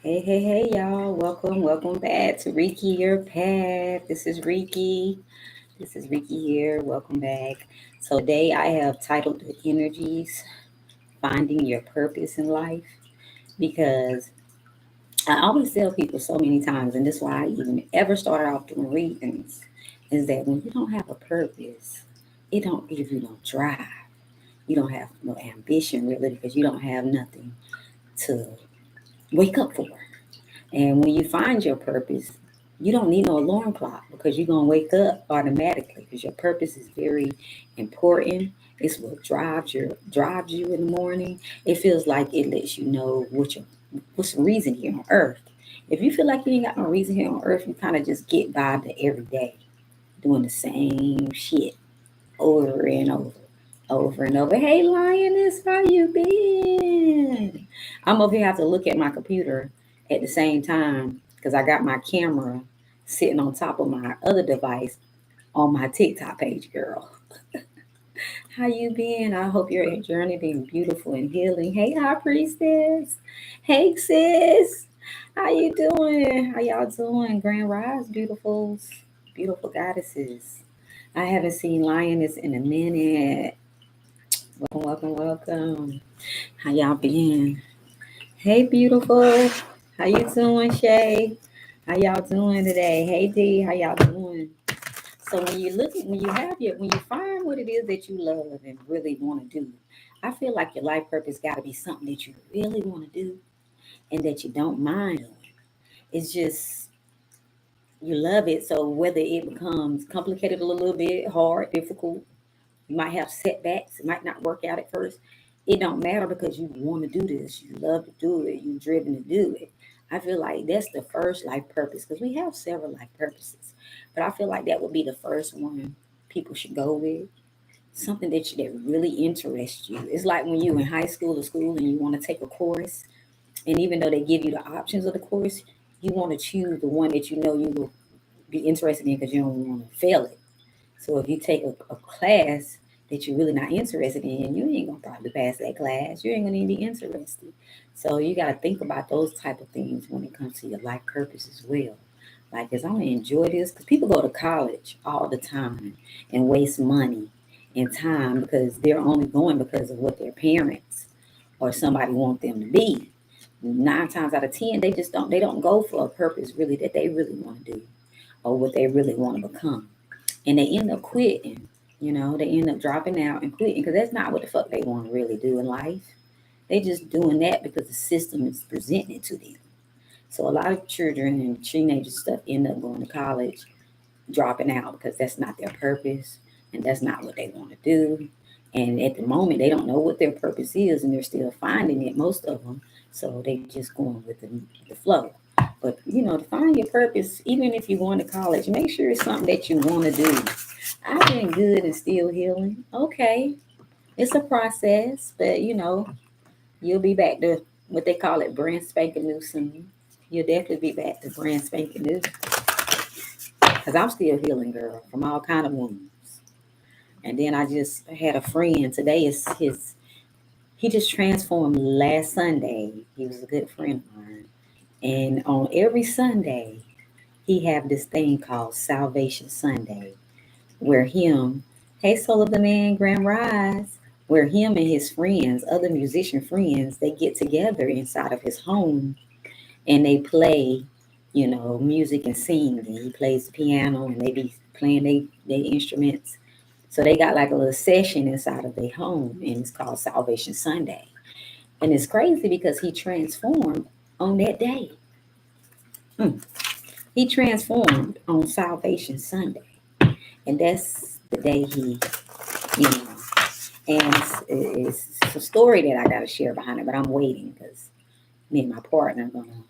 Hey, y'all. Welcome back to Reiki Your Path. This is Reiki. This is Reiki here. Welcome back. So, today I have titled the energies Finding Your Purpose in Life because I always tell people so many times, and this is why I even ever started off doing readings, is that when you don't have a purpose, it don't give you no drive. You don't have no ambition really because you don't have nothing to wake up for. And when you find your purpose, you don't need no alarm clock because you're gonna wake up automatically because your purpose is very important. It's what drives you in the morning. It feels like it lets you know what's the reason here on earth. If you feel like you ain't got no reason here on earth, you kind of just get by the everyday, doing the same shit over and over and over. Hey, lioness, how you been? I'm over here have to look at my computer at the same time because I got my camera sitting on top of my other device on my TikTok page, girl. How you been? I hope your journey been beautiful and healing. Hey, high priestess. Hey, sis. How you doing? How y'all doing? Grand Rise, beautifuls, beautiful goddesses. I haven't seen lioness in a minute. Welcome. How y'all been? Hey, beautiful. How you doing, Shay? How y'all doing today? Hey, D. How y'all doing? So when you find what it is that you love and really want to do, I feel like your life purpose got to be something that you really want to do and that you don't mind doing. It's just you love it. So whether it becomes complicated a little bit, hard, difficult, you might have setbacks. It might not work out at first. It don't matter because you want to do this. You love to do it. You're driven to do it. I feel like that's the first life purpose because we have several life purposes, but I feel like that would be the first one people should go with. Something that really interests you. It's like when you in high school or school and you want to take a course, and even though they give you the options of the course, you want to choose the one that you know you will be interested in because you don't want to fail it. So if you take a class that you're really not interested in, you ain't gonna probably pass that class. You ain't gonna even be interested. So you gotta think about those type of things when it comes to your life purpose as well. Like, is I'm gonna enjoy this? Because people go to college all the time and waste money and time because they're only going because of what their parents or somebody want them to be. 9 times out of 10, they don't go for a purpose really that they really want to do or what they really want to become, and they end up quitting. They end up dropping out and quitting because that's not what the fuck they want to really do in life. They just doing that because the system is presenting it to them. So a lot of children and teenagers stuff end up going to college, dropping out because that's not their purpose and that's not what they want to do. And at the moment, they don't know what their purpose is, and they're still finding it. Most of them, so they just going with the flow. But to find your purpose, even if you're going to college, make sure it's something that you want to do. I've been good and still healing. Okay, it's a process, but you'll be back to what they call it brand spanking new soon. You'll definitely be back to brand spanking new because I'm still healing, girl, from all kind of wounds. And then I just had a friend today. Is his He just transformed last Sunday. He was a good friend of mine, and on every Sunday he have this thing called Salvation Sunday, where him, hey Soul of the Man, Grand Rise, where him and his friends, other musician friends, they get together inside of his home and they play, music and sing. And he plays the piano and they be playing they instruments. So they got like a little session inside of their home and it's called Salvation Sunday. And it's crazy because he transformed on that day. Mm. He transformed on Salvation Sunday. And that's the day you know, and it's a story that I got to share behind it, but I'm waiting because me and my partner are gonna,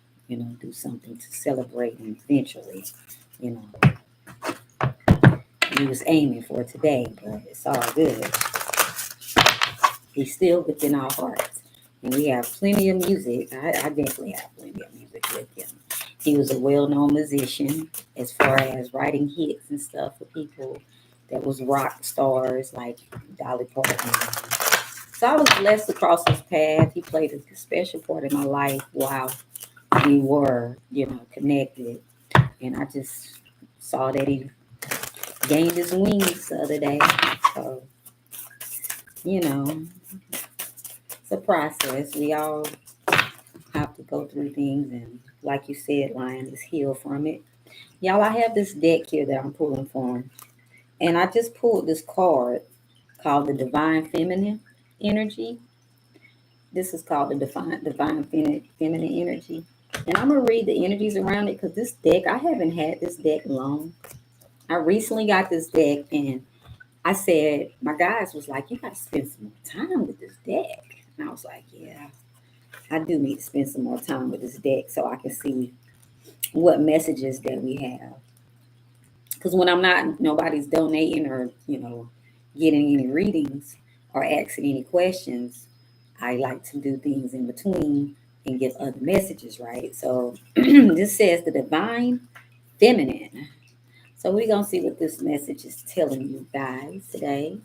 do something to celebrate and eventually, you know, we was aiming for today, but it's all good. He's still within our hearts, and we have plenty of music. I definitely have plenty of music with him. He was a well-known musician as far as writing hits and stuff for people that was rock stars like Dolly Parton. So I was blessed to cross his path. He played a special part in my life. Wow. we were, connected. And I just saw that he gained his wings the other day. So, you know, it's a process. We all have to go through things. And like you said, Lion, is heal from it. Y'all, I have this deck here that I'm pulling from. And I just pulled this card called the Divine Feminine Energy. This is called the Feminine Energy. And I'm going to read the energies around it because this deck, I haven't had this deck long. I recently got this deck and I said, my guys was like, you got to spend some more time with this deck. And I was like, yeah, I do need to spend some more time with this deck so I can see what messages that we have. Because when I'm not, nobody's donating or, getting any readings or asking any questions, I like to do things in between and give other messages, right? So this says the divine feminine. So we're going to see what this message is telling you guys today.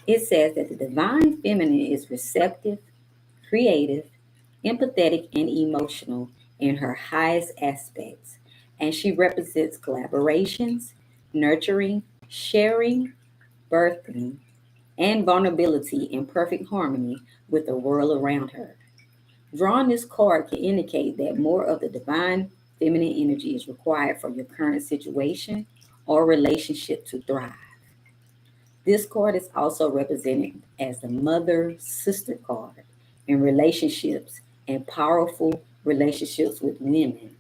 It says that the divine feminine is receptive, creative, empathetic, and emotional in her highest aspects. And she represents collaborations, nurturing, sharing, birthing, and vulnerability in perfect harmony with the world around her. Drawing this card can indicate that more of the divine feminine energy is required for your current situation or relationship to thrive. This card is also represented as the mother sister card in relationships and powerful relationships with women.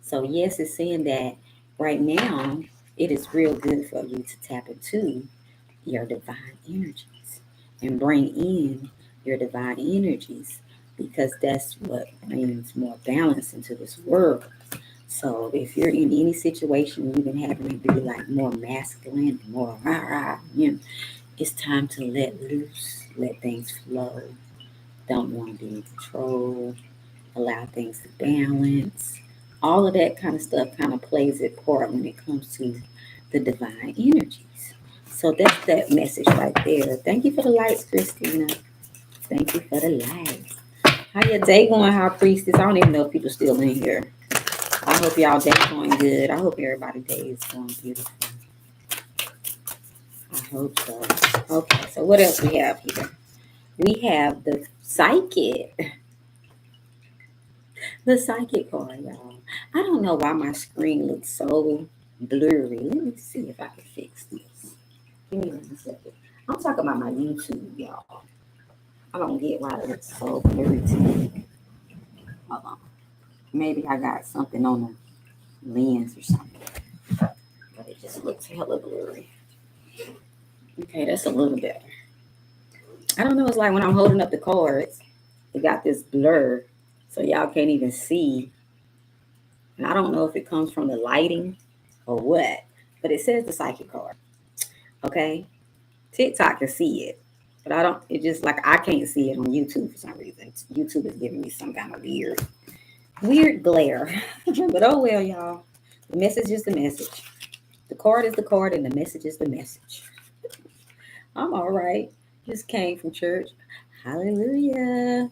So, yes, it's saying that right now it is real good for you to tap into your divine energies and bring in your divine energies because that's what brings more balance into this world. So if you're in any situation you've been having to be like more masculine, more rah rah, it's time to let loose, let things flow. Don't want to be in control, allow things to balance. All of that kind of stuff kind of plays a part when it comes to the divine energies. So that's that message right there. Thank you for the lights, Christina. Thank you for the lights. How your day going, High Priestess? I don't even know if people still in here. I hope y'all day going good. I hope everybody's day is going beautiful. I hope so. Okay, so what else we have here? We have the psychic. The psychic card, y'all. I don't know why my screen looks so blurry. Let me see if I can fix this. Give me 1 second. I'm talking about my YouTube, y'all. I don't get why it looks so blurry to me. Hold on. Maybe I got something on the lens or something. But it just looks hella blurry. Okay, that's a little better. I don't know. It's like when I'm holding up the cards, it got this blur. So y'all can't even see. And I don't know if it comes from the lighting or what. But it says the psychic card. Okay? TikTok can see it. But I don't, it just like I can't see it on YouTube for some reason. YouTube is giving me some kind of weird glare. But oh well, y'all. The message is the message. The card is the card and the message is the message. I'm all right. Just came from church. Hallelujah.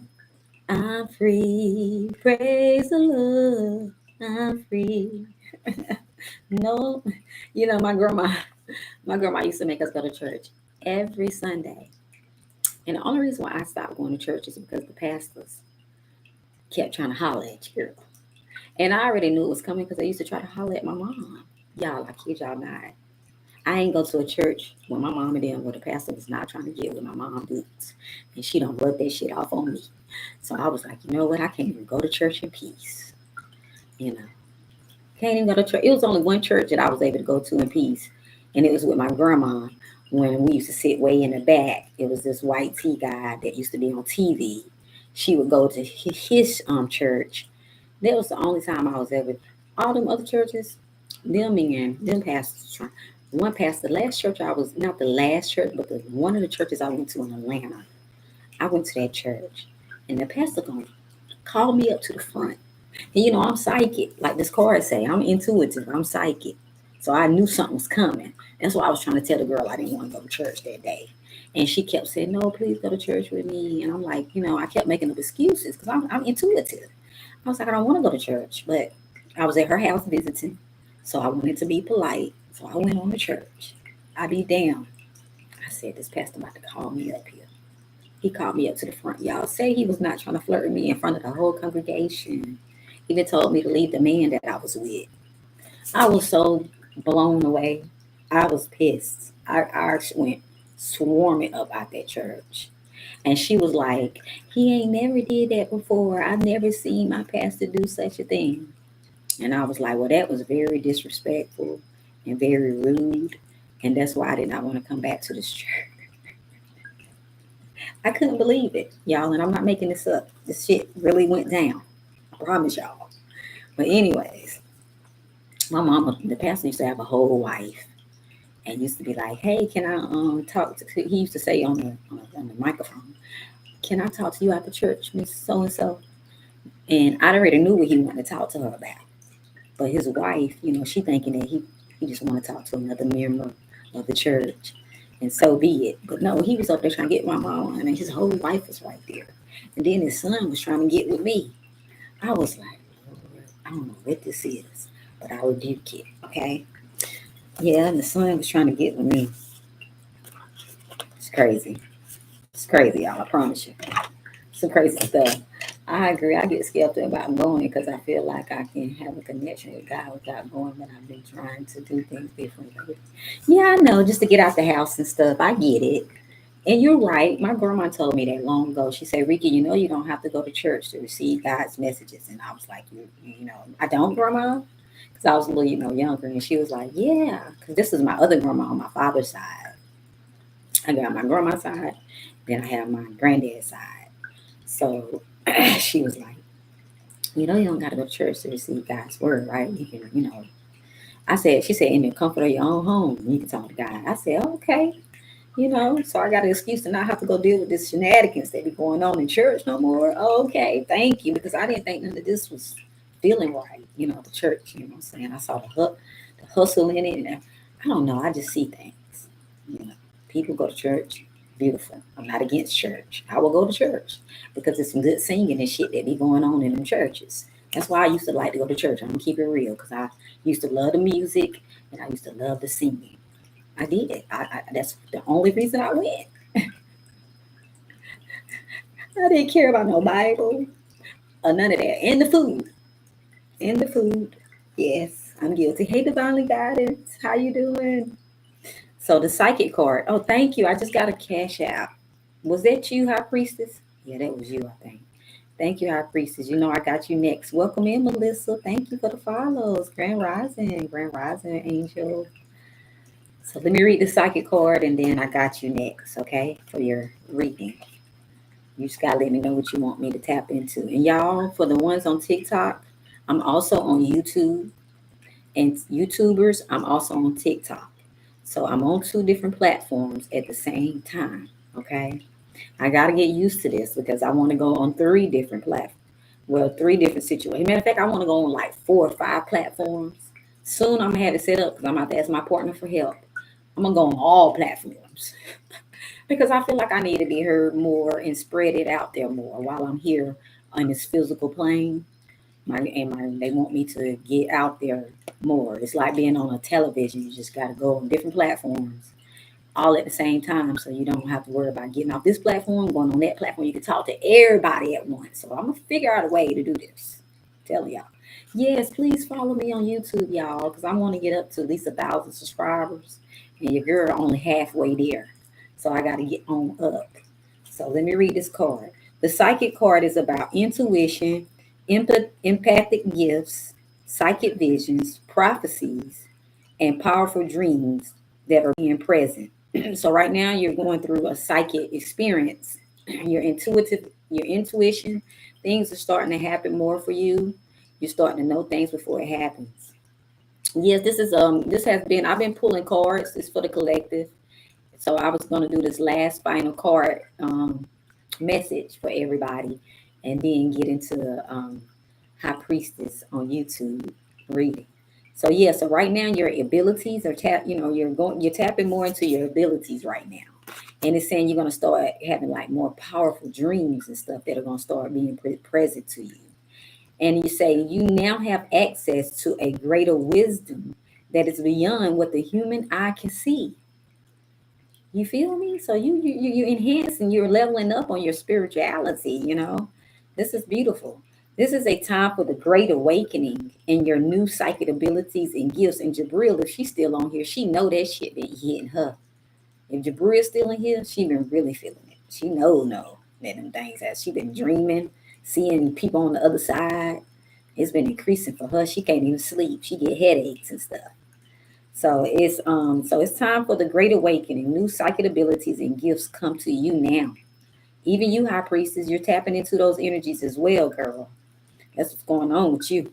I'm free. Praise the Lord. I'm free. No, my grandma used to make us go to church every Sunday. And the only reason why I stopped going to church is because the pastors kept trying to holler at you, girl. And I already knew it was coming because I used to try to holler at my mom. Y'all, I kid y'all not. I ain't go to a church when my mom and them, where the pastor was not trying to get with my mom boots. And she don't rub that shit off on me. So I was like, you know what? I can't even go to church in peace. You know, can't even go to church. It was only one church that I was able to go to in peace. And it was with my grandma when we used to sit way in the back. It was this white tea guy that used to be on TV. She would go to his church. That was the only time I was ever. All them other churches, them pastors. One pastor, the last church I was, not the last church, but one of the churches I went to in Atlanta. I went to that church, and the pastor gonna call me up to the front. And I'm psychic, like this card say. I'm intuitive. I'm psychic, so I knew something was coming. That's why I was trying to tell the girl I didn't want to go to church that day. And she kept saying, "No, please go to church with me." And I'm like, I kept making up excuses because I'm intuitive. I was like, I don't want to go to church, but I was at her house visiting, so I wanted to be polite. So I went on to church. I be damn. I said, this pastor about to call me up here. He called me up to the front. Y'all say he was not trying to flirt with me in front of the whole congregation. He even told me to leave the man that I was with. I was so blown away. I was pissed. I went swarming up out that church. And she was like, he ain't never did that before. I've never seen my pastor do such a thing. And I was like, well, that was very disrespectful and very rude. And that's why I did not want to come back to this church. I couldn't believe it, y'all. And I'm not making this up. This shit really went down. I promise y'all. But anyways, my mama, the pastor used to have a whole wife. And used to be like, hey, can I talk to, he used to say on the microphone, can I talk to you after church, Miss So-and-so? And I already knew what he wanted to talk to her about. But his wife, she thinking that he just want to talk to another member of the church. And so be it. But no, he was up there trying to get my mom, and his whole wife was right there. And then his son was trying to get with me. I was like, Lord, I don't know what this is, but I rebuke it, okay? Yeah, and the son was trying to get with me. It's crazy. It's crazy, y'all, I promise you. Some crazy stuff. I agree. I get skeptical about going because I feel like I can have a connection with God without going, but I've been trying to do things differently. Yeah, I know, just to get out the house and stuff. I get it. And you're right. My grandma told me that long ago. She said, Ricky, you don't have to go to church to receive God's messages. And I was like, I don't, grandma. Because I was a little, younger. And she was like, yeah. Because this is my other grandma on my father's side. I got my grandma's side. Then I have my granddad's side. So she was like, you don't got to go to church to receive God's word, right? You can. She said, in the comfort of your own home, you can talk to God. I said, okay. So I got an excuse to not have to go deal with this shenanigans that be going on in church no more. Okay, thank you, because I didn't think none of this was feeling right. The church. What I'm saying? I saw the hustle in it, and I don't know. I just see things. People go to church. Beautiful. I'm not against church. I will go to church because there's some good singing and shit that be going on in them churches. That's why I used to like to go to church. I'm gonna keep it real because I used to love the music and I used to love the singing. I did. That's the only reason I went. I didn't care about no Bible or none of that. And the food. And the food. Yes, I'm guilty. Hey, Divinely Guidance. How you doing? So the psychic card. Oh, thank you. I just got a cash out. Was that you, High Priestess? Yeah, that was you, I think. Thank you, High Priestess. I got you next. Welcome in, Melissa. Thank you for the follows. Grand Rising, Angel. So let me read the psychic card and then I got you next, okay, for your reading. You just gotta let me know what you want me to tap into. And y'all, for the ones on TikTok, I'm also on YouTube. And YouTubers, I'm also on TikTok. So I'm on 2 different platforms at the same time, okay? I got to get used to this because I want to go on 3 different platforms. Well, 3 different situations. Matter of fact, I want to go on like 4 or 5 platforms. Soon I'm going to have it set up because I'm about to ask my partner for help. I'm going to go on all platforms because I feel like I need to be heard more and spread it out there more while I'm here on this physical plane. They want me to get out there more. It's like being on a television. You just got to go on different platforms all at the same time, so you don't have to worry about getting off this platform, going on that platform. You can talk to everybody at once. So I'm gonna figure out a way to do this. Telling y'all, yes, please follow me on YouTube, y'all, because I want to get up to at least 1,000 subscribers, and your girl only halfway there. So I got to get on up. So let me read this card. The psychic card is about intuition, empathic gifts, psychic visions, prophecies, and powerful dreams that are being present. So right now you're going through a psychic experience. Your intuition, things are starting to happen more for you. You're starting to know things before it happens. Yes, this has been, I've been pulling cards. It's for the collective. So I was going to do this last final card message for everybody, and then get into High Priestess on YouTube reading. So yeah, so right now your abilities are you're tapping more into your abilities right now. And it's saying you're gonna start having like more powerful dreams and stuff that are gonna start being present to you. And you say, you now have access to a greater wisdom that is beyond what the human eye can see. You feel me? So you enhance and you're leveling up on your spirituality, you know. This is beautiful. This is a time for the great awakening in your new psychic abilities and gifts. And Jabril, if she's still on here, she know that shit been hitting her. If Jabril's still in here, she been really feeling it. She know that them things has she been dreaming, seeing people on the other side. It's been increasing for her. She can't even sleep. She get headaches and stuff. So it's time for the great awakening. New psychic abilities and gifts come to you now. Even you, high priestess, you're tapping into those energies as well, girl. That's what's going on with you.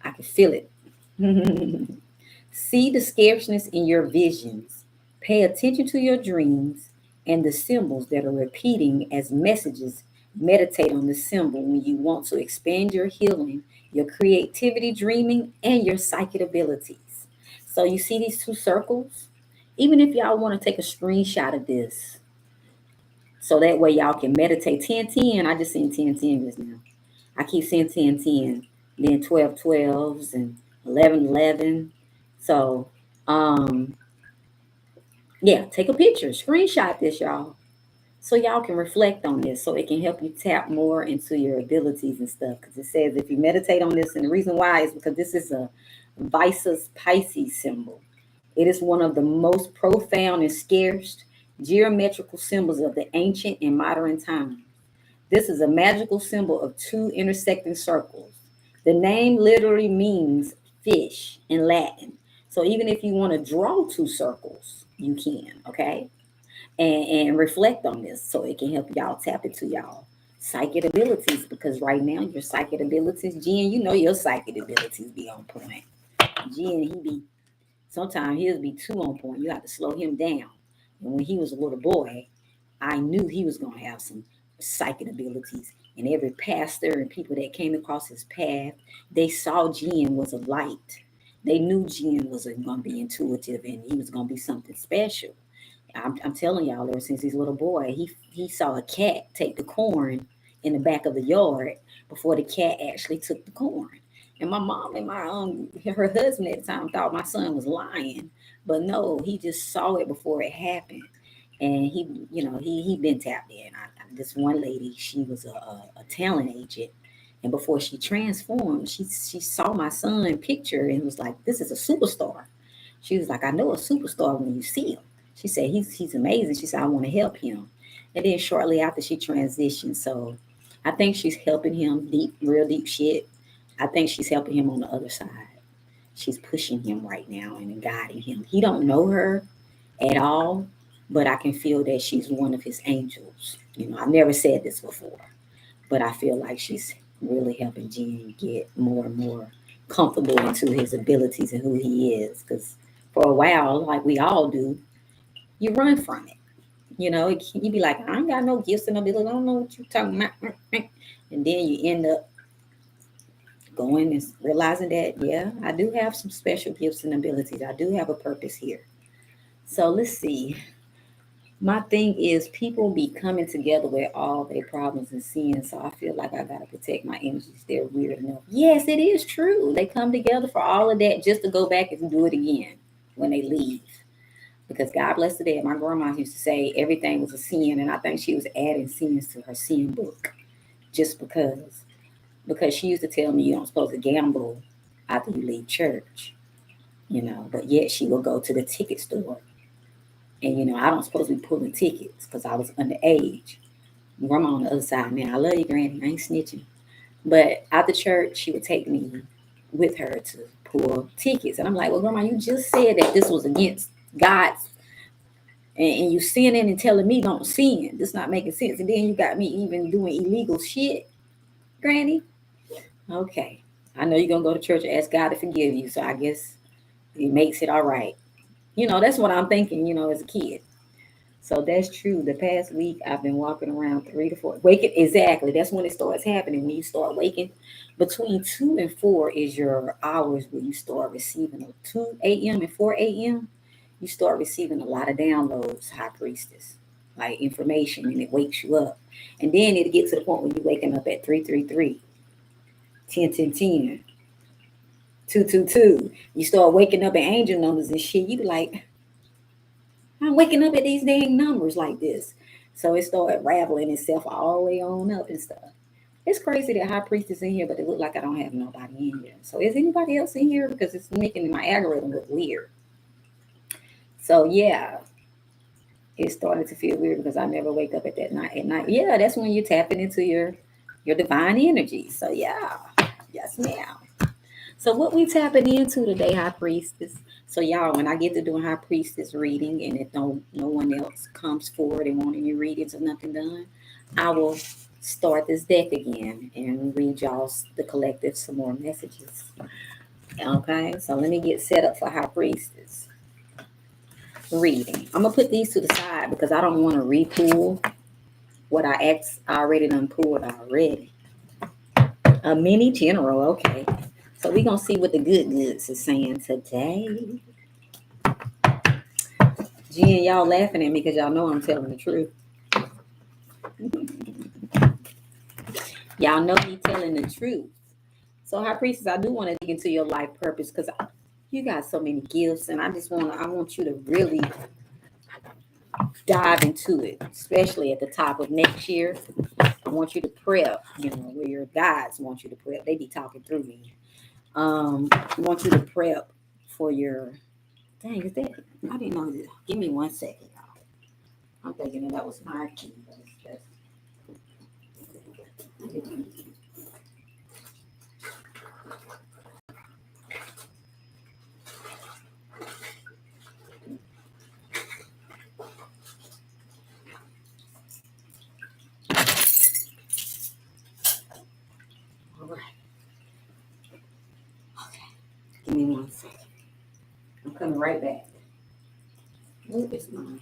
I can feel it. See the scarceness in your visions. Pay attention to your dreams and the symbols that are repeating as messages. Meditate on the symbol when you want to expand your healing, your creativity, dreaming, and your psychic abilities. So you see these two circles? Even if y'all want to take a screenshot of this, so that way y'all can meditate. 1010, I just seen 1010 just now. I keep seeing 1010, then 1212s and 1111. So, yeah, take a picture, screenshot this, y'all, so y'all can reflect on this, so it can help you tap more into your abilities and stuff. Because it says if you meditate on this, and the reason why is because this is a Visa's Pisces symbol. It is one of the most profound and scarce geometrical symbols of the ancient and modern times. This is a magical symbol of two intersecting circles. The name literally means fish in Latin. So even if you want to draw two circles, you can, okay? And reflect on this so it can help y'all tap into y'all psychic abilities, because right now your psychic abilities, Jen, you know your psychic abilities be on point. Jen, he be sometimes he'll be too on point. You have to slow him down. And when he was a little boy, I knew he was gonna have some psychic abilities. And every pastor and people that came across his path, they saw Jen was a light. They knew Jen was gonna be intuitive and he was gonna be something special. I'm telling y'all, ever since he's a little boy, he saw a cat take the corn in the back of the yard before the cat actually took the corn. And my mom and my her husband at the time thought my son was lying, but no, he just saw it before it happened. And he been tapped in. This one lady, she was a talent agent, and before she transformed, she saw my son picture and was like, "This is a superstar." She was like, "I know a superstar when you see him." She said, "He's amazing." She said, "I want to help him." And then shortly after she transitioned, so I think she's helping him deep, real deep shit. I think she's helping him on the other side. She's pushing him right now and guiding him. He don't know her at all, but I can feel that she's one of his angels. I've never said this before, but I feel like she's really helping Gene get more and more comfortable into his abilities and who he is. Because for a while, like we all do, you run from it. You be like, I ain't got no gifts and abilities. I don't know what you're talking about. And then you end up going and realizing that, yeah, I do have some special gifts and abilities. I do have a purpose here. So let's see. My thing is people be coming together with all their problems and sins. So I feel like I gotta protect my energies. They're weird enough. Yes, it is true. They come together for all of that just to go back and do it again when they leave. Because God bless the dead. My grandma used to say everything was a sin, and I think she was adding sins to her sin book just because she used to tell me you don't supposed to gamble after you leave church. But yet she will go to the ticket store. And I don't supposed to be pulling tickets because I was underage. Grandma on the other side, man, I love you, Granny. I ain't snitching. But after church, she would take me with her to pull tickets. And I'm like, well, Grandma, you just said that this was against God's, and you sinning and telling me don't sin. This not making sense. And then you got me even doing illegal shit, Granny. Okay. I know you're going to go to church and ask God to forgive you. So I guess it makes it all right. That's what I'm thinking, as a kid. So that's true. The past week, I've been walking around 3 to 4, waking. Exactly. That's when it starts happening. When you start waking, between 2 and 4 is your hours where you start receiving 2 a.m. and 4 a.m. You start receiving a lot of downloads, high priestess, like information, and it wakes you up. And then it'll get to the point where you're waking up at 333. 10, 10, 10, 2, 2, 2. You start waking up at angel numbers and shit. You be like, I'm waking up at these dang numbers like this. So it started raveling itself all the way on up and stuff. It's crazy that high priest is in here, but it look like I don't have nobody in here. So is anybody else in here? Because it's making my algorithm look weird. So yeah, it started to feel weird because I never wake up at that night. At night, yeah, that's when you're tapping into your divine energy. So yeah, yes, ma'am. So what we tapping into today, High Priestess? So y'all, when I get to doing High Priestess reading, and if no one else comes forward and want any readings or nothing done, I will start this deck again and read y'all the collective some more messages. Okay, so let me get set up for High Priestess reading. I'm gonna put these to the side because I don't want to re-pull what I already done pulled already. A mini general, okay. So we're gonna see what the good goods is saying today. Jen, y'all laughing at me because y'all know I'm telling the truth. Y'all know me telling the truth. So, High Priestess, I do want to dig into your life purpose because you got so many gifts, and I want you to really dive into it, especially at the top of next year. I want you to prep, where your guides want you to prep. They be talking through me. I want you to prep for your. Dang, is that? I didn't know this. Give me 1 second, y'all. I'm thinking that was my key. But it's just. All right. Okay. Give me 1 second. I'm coming right back. Where is mine?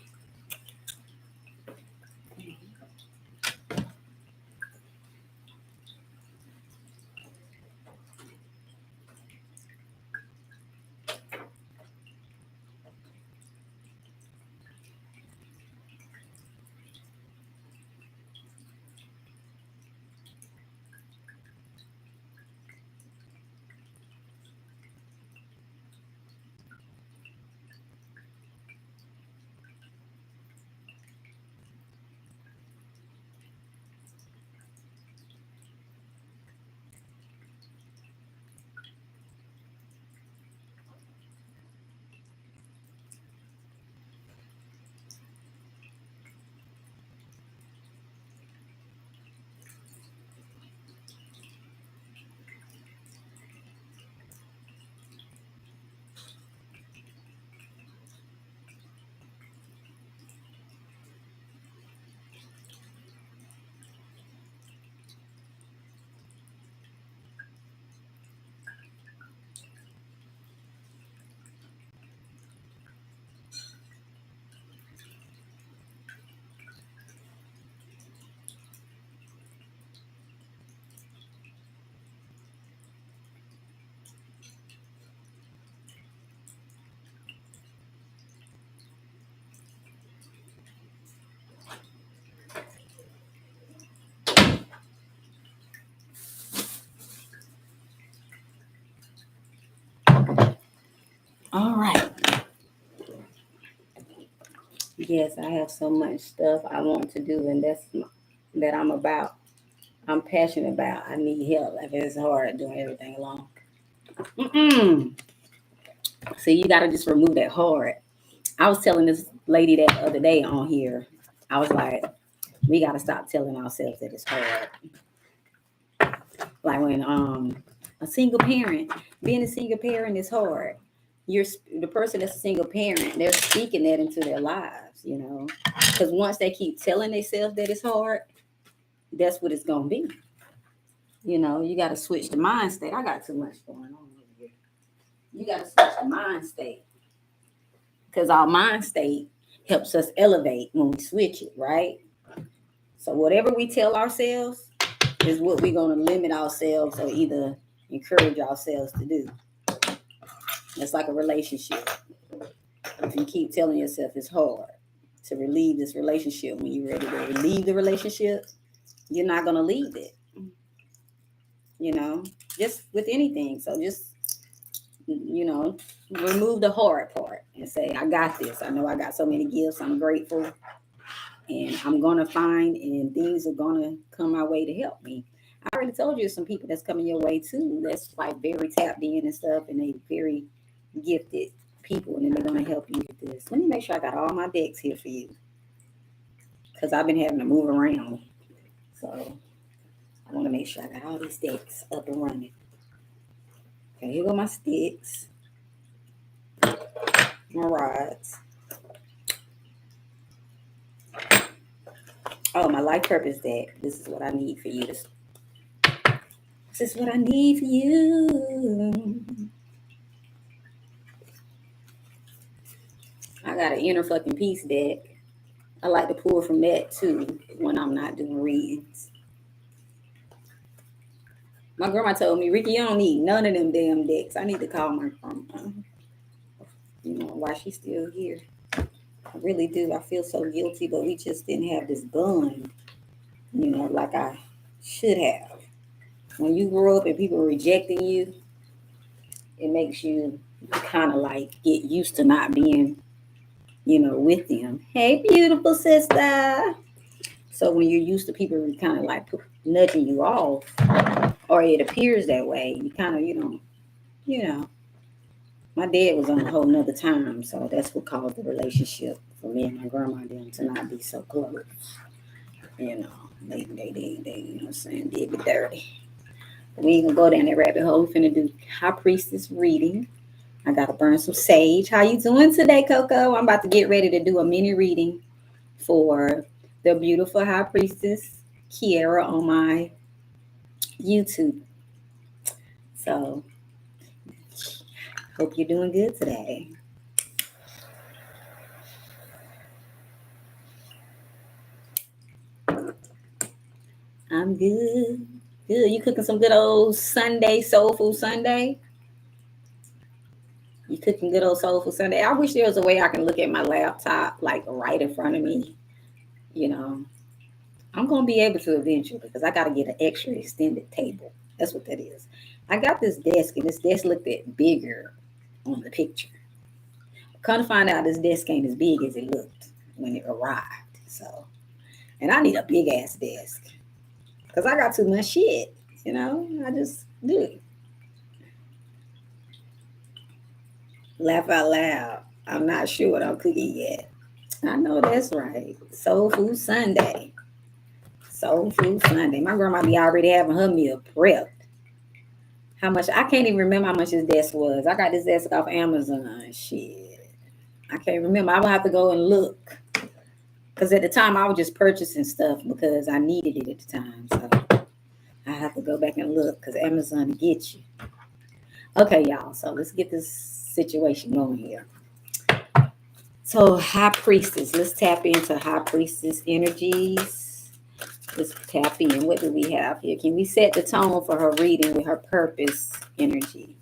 All right. Yes, I have so much stuff I want to do, and that I'm passionate about. I need help. Like it's hard doing everything alone. Mm-mm. So you got to just remove that hard. I was telling this lady that the other day on here. I was like, we got to stop telling ourselves that it's hard. Like when a single parent, being a single parent is hard. You're the person that's a single parent. They're speaking that into their lives, because once they keep telling themselves that it's hard, that's what it's gonna be. You got to switch the mind state. I got too much going on over here. You got to switch the mind state because our mind state helps us elevate when we switch it, right? So whatever we tell ourselves is what we're going to limit ourselves or either encourage ourselves to do. It's like a relationship. If you keep telling yourself it's hard to relieve this relationship, when you're ready to relieve the relationship, you're not going to leave it. just with anything. So just, remove the hard part and say, I got this. I know I got so many gifts. I'm grateful. And I'm going to find, and things are going to come my way to help me. I already told you some people that's coming your way too. That's like very tapped in and stuff, and they very gifted people, and then they're going to help you with this. Let me make sure I got all my decks here for you, because I've been having to move around. So I want to make sure I got all these decks up and running. Okay, here go my sticks, my rods. Oh, my life purpose deck. This is what I need for you. This is what I need for you. I got an inner fucking peace deck. I like to pull from that too when I'm not doing readings. My grandma told me, Ricky, you don't need none of them damn decks. I need to call my grandma. Why she's still here. I really do. I feel so guilty, but we just didn't have this bond, like I should have. When you grow up and people are rejecting you, it makes you kind of like get used to not being, with them. Hey, beautiful sister. So when you're used to people kind of like nudging you off, or it appears that way, you kind of, my dad was on a whole nother time, so that's what caused the relationship for me and my grandma and them to not be so close. They you know what I'm saying, did me dirty. But we ain't gonna go down that rabbit hole. We're finna do High Priestess reading. I gotta burn some sage. How you doing today, Coco? I'm about to get ready to do a mini reading for the beautiful High Priestess Kiara on my YouTube. So hope you're doing good today. I'm good. Good. You cooking some good old Sunday, soul food Sunday? You cooking good old soul food Sunday? I wish there was a way I can look at my laptop like right in front of me. I'm going to be able to eventually, because I got to get an extra extended table. That's what that is. I got this desk, and this desk looked bigger on the picture. Come to find out, this desk ain't as big as it looked when it arrived. So, and I need a big ass desk, because I got too much shit. I just do. Laugh out loud. I'm not sure what I'm cooking yet. I know that's right. Soul Food Sunday. Soul Food Sunday. My grandma be already having her meal prepped. How much? I can't even remember how much this desk was. I got this desk off Amazon. Shit. I can't remember. I would have to go and look. Because at the time, I was just purchasing stuff because I needed it at the time. So I have to go back and look, because Amazon will get you. Okay, y'all. So let's get this situation going here. So High Priestess. Let's tap into High Priestess energies. Let's tap in. What do we have here? Can we set the tone for her reading with her purpose energies?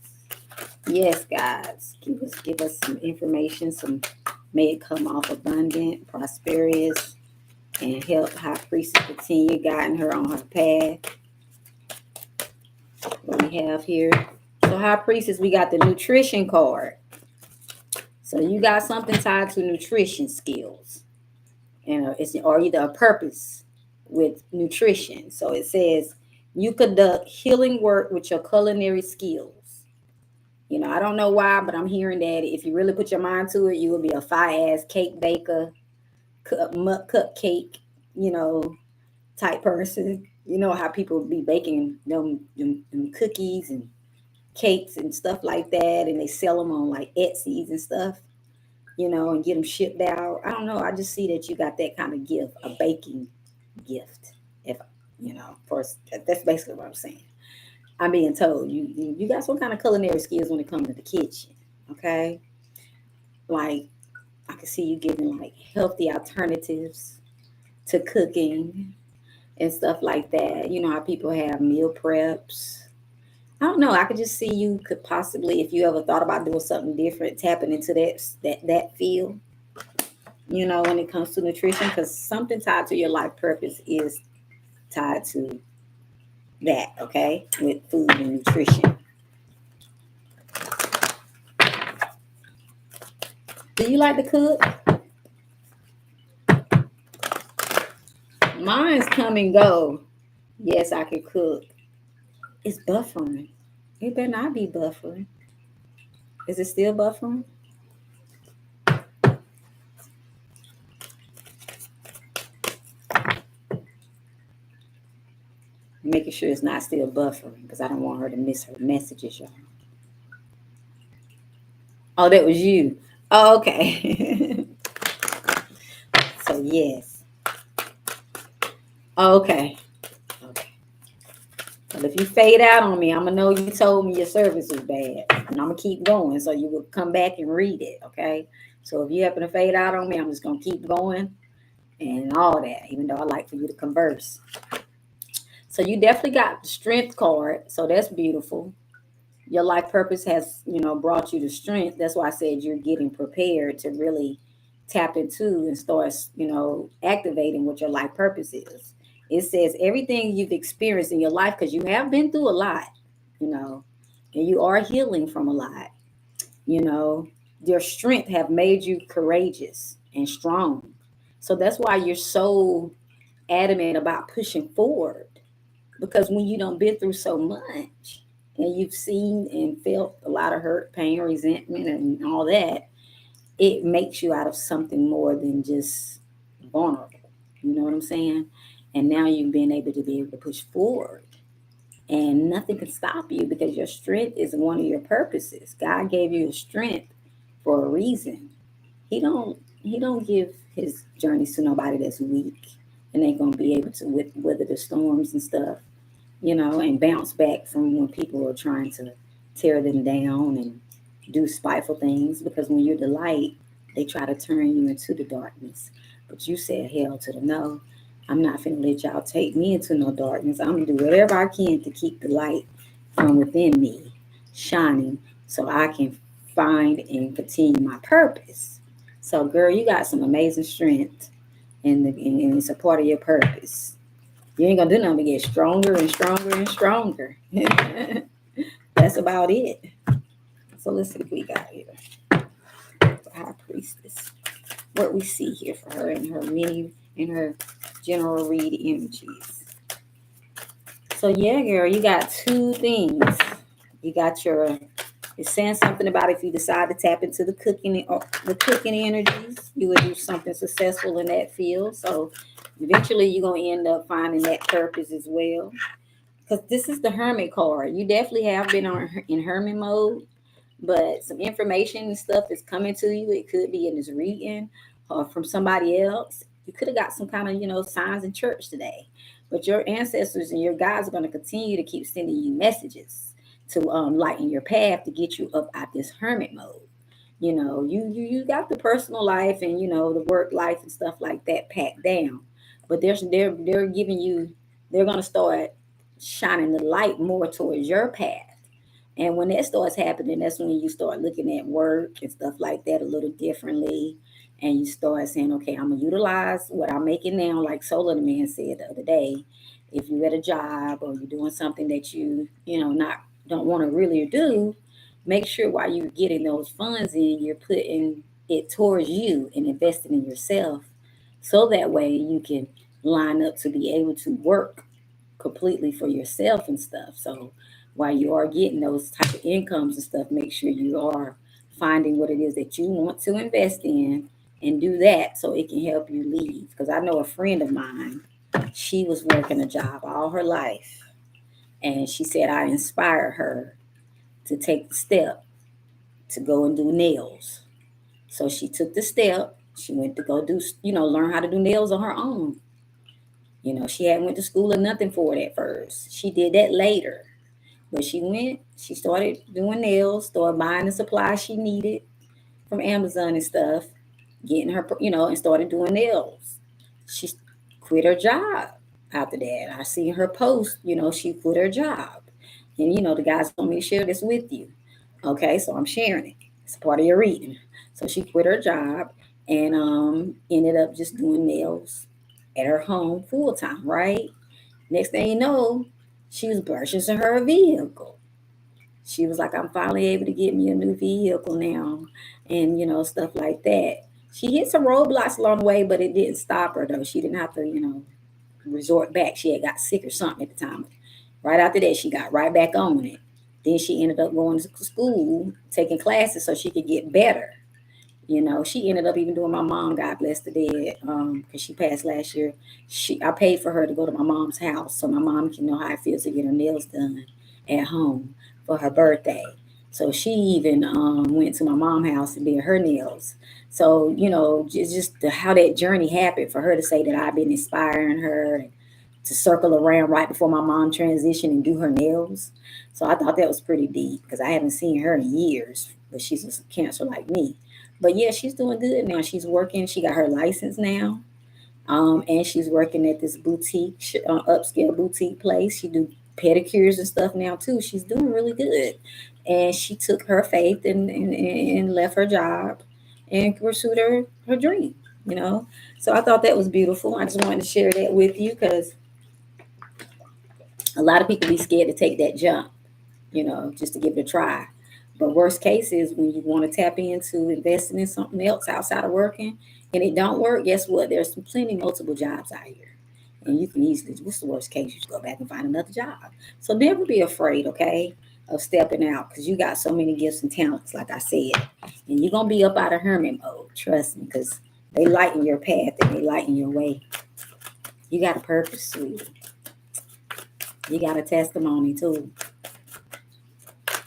Yes, guys. Give us some information. May it come off abundant, prosperous, and help High Priestess continue guiding her on her path. What we have here. So High Priestess, we got the nutrition card. So you got something tied to nutrition skills, and it's or either a purpose with nutrition. So it says you conduct healing work with your culinary skills. I don't know why, but I'm hearing that if you really put your mind to it, you will be a fire-ass cake baker, cupcake, type person. You know how people be baking them cookies and cakes and stuff like that, and they sell them on like Etsy's and stuff, and get them shipped out. I don't know. I just see that you got that kind of gift, a baking gift. If of course, that's basically what I'm saying. I'm being told you got some kind of culinary skills when it comes to the kitchen. Okay, like I can see you giving like healthy alternatives to cooking and stuff like that. You know how people have meal preps. I don't know. I could just see you could possibly, if you ever thought about doing something different, tapping into that field. When it comes to nutrition, because something tied to your life purpose is tied to that, okay, with food and nutrition. Do you like to cook? Mine's come and go. Yes, I can cook. It's buffering. It better not be buffering. Is it still buffering? Making sure it's not still buffering because I don't want her to miss her messages, y'all. Oh, that was you. Oh, okay. So yes. Okay. Okay. But if you fade out on me, I'm gonna know you told me your service was bad, and I'm gonna keep going. So you will come back and read it. Okay. So if you happen to fade out on me, I'm just gonna keep going and all that. Even though I like for you to converse. So you definitely got the strength card. So that's beautiful. Your life purpose has, brought you to strength. That's why I said you're getting prepared to really tap into and start, activating what your life purpose is. It says everything you've experienced in your life, because you have been through a lot, you know, and you are healing from a lot, you know, your strength have made you courageous and strong. So that's why you're so adamant about pushing forward, because when you don't been through so much and you've seen and felt a lot of hurt, pain, resentment, and all that, it makes you out of something more than just vulnerable. You know what I'm saying? And now you've been able to be able to push forward, and nothing can stop you because your strength is one of your purposes. God gave you a strength for a reason. He don't give his journeys to nobody that's weak and ain't gonna be able to weather the storms and stuff, and bounce back from when people are trying to tear them down and do spiteful things. Because when you're the light, they try to turn you into the darkness. But you said hell to the no. I'm not finna let y'all take me into no darkness. I'm gonna do whatever I can to keep the light from within me shining so I can find and continue my purpose. So, girl, you got some amazing strength, and it's a part of your purpose. You ain't gonna do nothing but get stronger and stronger and stronger. That's about it. So let's see what we got here. For High Priestess. What we see here for her and her general read energies. So yeah, girl, you got two things. You got it's saying something about if you decide to tap into the cooking energies, you would do something successful in that field. So eventually you're gonna end up finding that purpose as well, because this is the hermit card. You definitely have been in hermit mode, but some information and stuff is coming to you. It could be in this reading or from somebody else. You could have got some kind of, signs in church today. But your ancestors and your guides are going to continue to keep sending you messages to lighten your path to get you up out this hermit mode. You got the personal life and the work life and stuff like that packed down, but they're giving you, they're going to start shining the light more towards your path. And when that starts happening, that's when you start looking at work and stuff like that a little differently. And you start saying, okay, I'm going to utilize what I'm making now. Like Solar the Man said the other day, if you're at a job or you're doing something that not don't want to really do, make sure while you're getting those funds in, you're putting it towards you and investing in yourself. So that way you can line up to be able to work completely for yourself and stuff. So while you are getting those type of incomes and stuff, make sure you are finding what it is that you want to invest in and do that so it can help you leave. Because I know a friend of mine, she was working a job all her life, and she said I inspired her to take the step to go and do nails. So she took the step. She went to go do, learn how to do nails on her own. She hadn't went to school or nothing for it at first. She did that later. But she started doing nails, started buying the supplies she needed from Amazon and stuff, getting her, and started doing nails. She quit her job after that. I see her post, she quit her job. And, the guys told me to share this with you. Okay, so I'm sharing it. It's a part of your reading. So she quit her job and ended up just doing nails at her home full time, right? Next thing you know, She was purchasing her a vehicle. She was like, I'm finally able to get me a new vehicle now, and stuff like that. She hit some roadblocks along the way, but it didn't stop her though. She didn't have to, resort back. She had got sick or something at the time. Right after that, she got right back on it. Then she ended up going to school, taking classes so she could get better. She ended up even doing my mom, God bless the dead, because she passed last year. I paid for her to go to my mom's house so my mom can know how it feels to get her nails done at home for her birthday. So she even went to my mom's house and did her nails. So, just how that journey happened for her to say that I've been inspiring her to circle around right before my mom transitioned and do her nails. So I thought that was pretty deep because I haven't seen her in years, but she's a cancer like me. But yeah, she's doing good now. She's working. She got her license now, and she's working at this boutique, upscale boutique place. She do pedicures and stuff now too. She's doing really good, and she took her faith and left her job and pursued her dream. So I thought that was beautiful. I just wanted to share that with you because a lot of people be scared to take that jump, just to give it a try. But worst case is when you want to tap into investing in something else outside of working and it don't work, guess what? There's plenty multiple jobs out here. And you can easily, what's the worst case? You just go back and find another job. So never be afraid, okay, of stepping out because you got so many gifts and talents, like I said. And you're going to be up out of hermit mode, trust me, because they lighten your path and they lighten your way. You got a purpose, sweetie. You got a testimony too.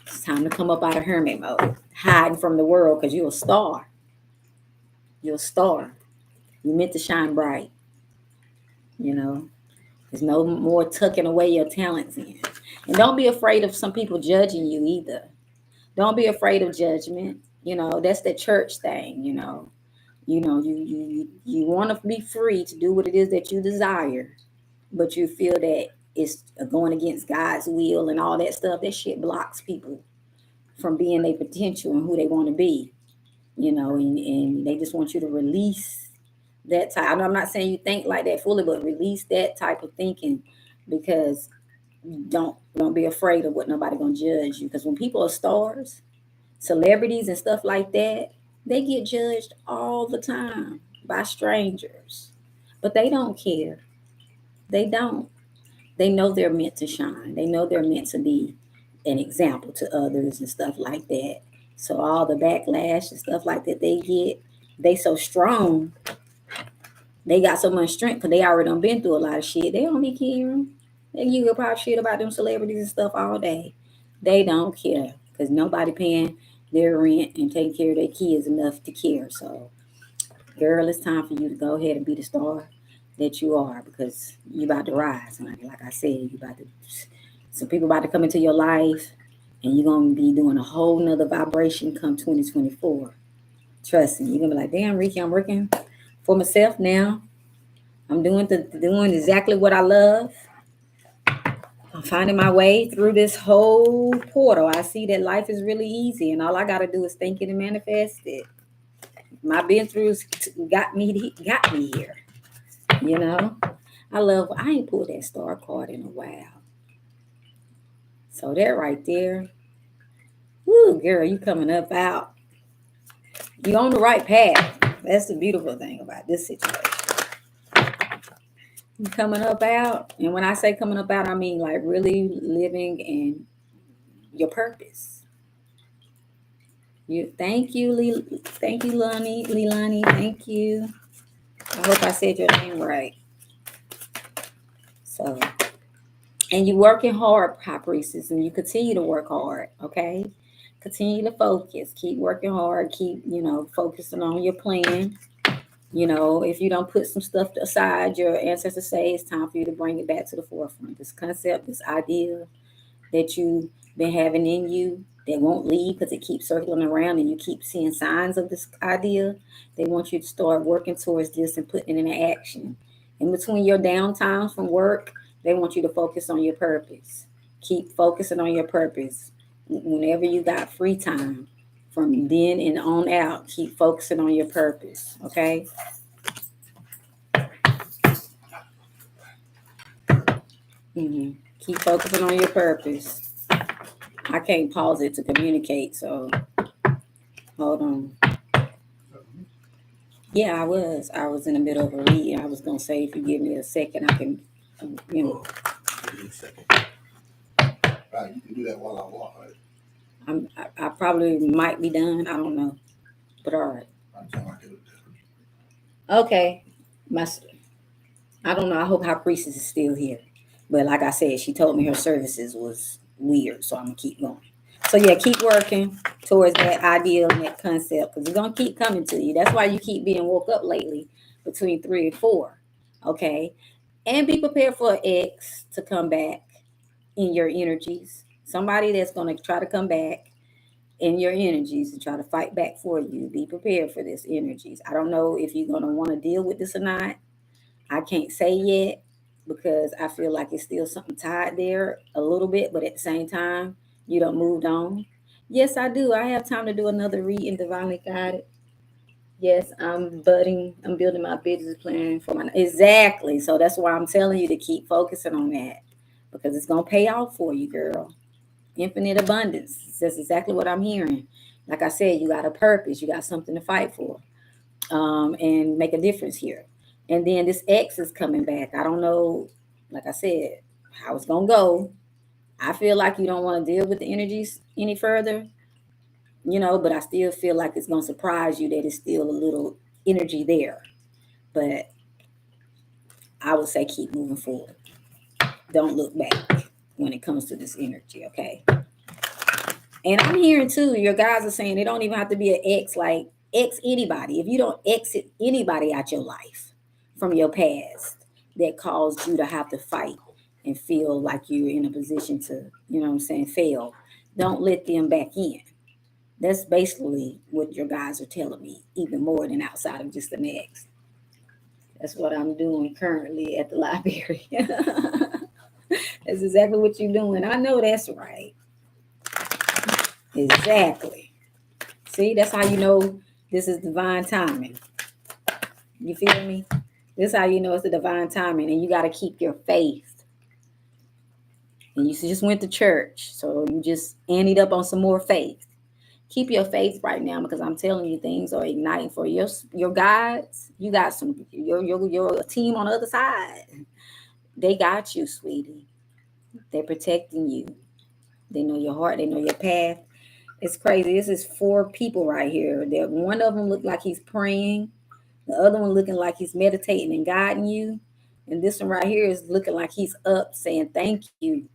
It's time to come up out of hermit mode, hiding from the world because you're a star. You're a star. You're meant to shine bright. There's no more tucking away your talents in. And don't be afraid of some people judging you either. Don't be afraid of judgment. That's the church thing. You want to be free to do what it is that you desire, but you feel that it's going against God's will and all that stuff. That shit blocks people from being their potential and who they want to be, and they just want you to release that type. I'm not saying you think like that fully, but release that type of thinking because don't be afraid of what nobody gonna judge you. Because when people are stars, celebrities and stuff like that, they get judged all the time by strangers, but they don't care. They don't. They know they're meant to shine. They know they're meant to be an example to others and stuff like that. So all the backlash and stuff like that they get, they so strong. They got so much strength because they already done been through a lot of shit. They don't be caring. You can pop shit about them celebrities and stuff all day. They don't care because nobody paying their rent and taking care of their kids enough to care. So, girl, it's time for you to go ahead and be the star that you are because you about to rise. And like I said, you about to. Some people about to come into your life, and you're gonna be doing a whole nother vibration come 2024. Trust me, you're gonna be like, damn, Rekey, I'm working for myself now. I'm doing exactly what I love. I'm finding my way through this whole portal. I see that life is really easy, and all I gotta do is think it and manifest it. My been throughs got me here. I ain't pulled that star card in a while. So that right there, woo, girl, you coming up out. You on the right path. That's the beautiful thing about this situation. You coming up out, and when I say coming up out, I mean like really living in your purpose. Thank you, thank you, Leilani, thank you. I hope I said your name right. So, and you working hard, High Priestess, and you continue to work hard, okay? Continue to focus. Keep working hard. Keep, focusing on your plan. If you don't put some stuff aside, your ancestors say it's time for you to bring it back to the forefront. This concept, this idea that you've been having in you that won't leave because it keeps circling around and you keep seeing signs of this idea. They want you to start working towards this and putting it into action. In between your downtimes from work, they want you to focus on your purpose. Keep focusing on your purpose. Whenever you got free time, from then and on out, keep focusing on your purpose, okay? Keep focusing on your purpose. I can't pause it to communicate, so hold on. Yeah, I was. I was in the middle of a reading. I was gonna say if you give me a second, I can, you know. Give me a second. Right, you can do that while I walk, right? I probably might be done. I don't know, but all right. Okay, I don't know. I hope High Priestess is still here, but like I said, she told me her services was weird, so I'm gonna keep going. So yeah, keep working towards that ideal and that concept because it's gonna keep coming to you. That's why you keep being woke up lately between 3 and 4. Okay, and be prepared for an X to come back in your energies. Somebody that's gonna try to come back in your energies and try to fight back for you. Be prepared for this energies. I don't know if you're gonna want to deal with this or not. I can't say yet because I feel like it's still something tied there a little bit, but at the same time, you don't moved on. Yes, I do. I have time to do another reading, divinely guided. Yes, I'm budding. I'm building my business plan for my exactly. So that's why I'm telling you to keep focusing on that because it's gonna pay off for you, girl. Infinite abundance. That's exactly what I'm hearing. Like I said, you got a purpose. You got something to fight for, and make a difference here. And then this X is coming back. I don't know, like I said, how it's gonna go. I feel like you don't want to deal with the energies any further, but I still feel like it's gonna surprise you that it's still a little energy there. But I would say keep moving forward. Don't look back when it comes to this energy, okay? And I'm hearing too, your guys are saying it don't even have to be an ex, like ex anybody. If you don't exit anybody out your life from your past that caused you to have to fight and feel like you're in a position to, fail, don't let them back in. That's basically what your guys are telling me, even more than outside of just an ex. That's what I'm doing currently at the library. That's exactly what you're doing. I know that's right. Exactly. See, that's how you know this is divine timing. You feel me? This is how you know it's the divine timing, and you got to keep your faith. And you just went to church, so you just anted up on some more faith. Keep your faith right now because I'm telling you, things are igniting for your guides. You got your team on the other side. They got you, sweetie. They're protecting you. They know your heart. They know your path. It's crazy. This is 4 people right here. That one of them looked like he's praying. The other one looking like he's meditating and guiding you. And this one right here is looking like he's up saying, thank you.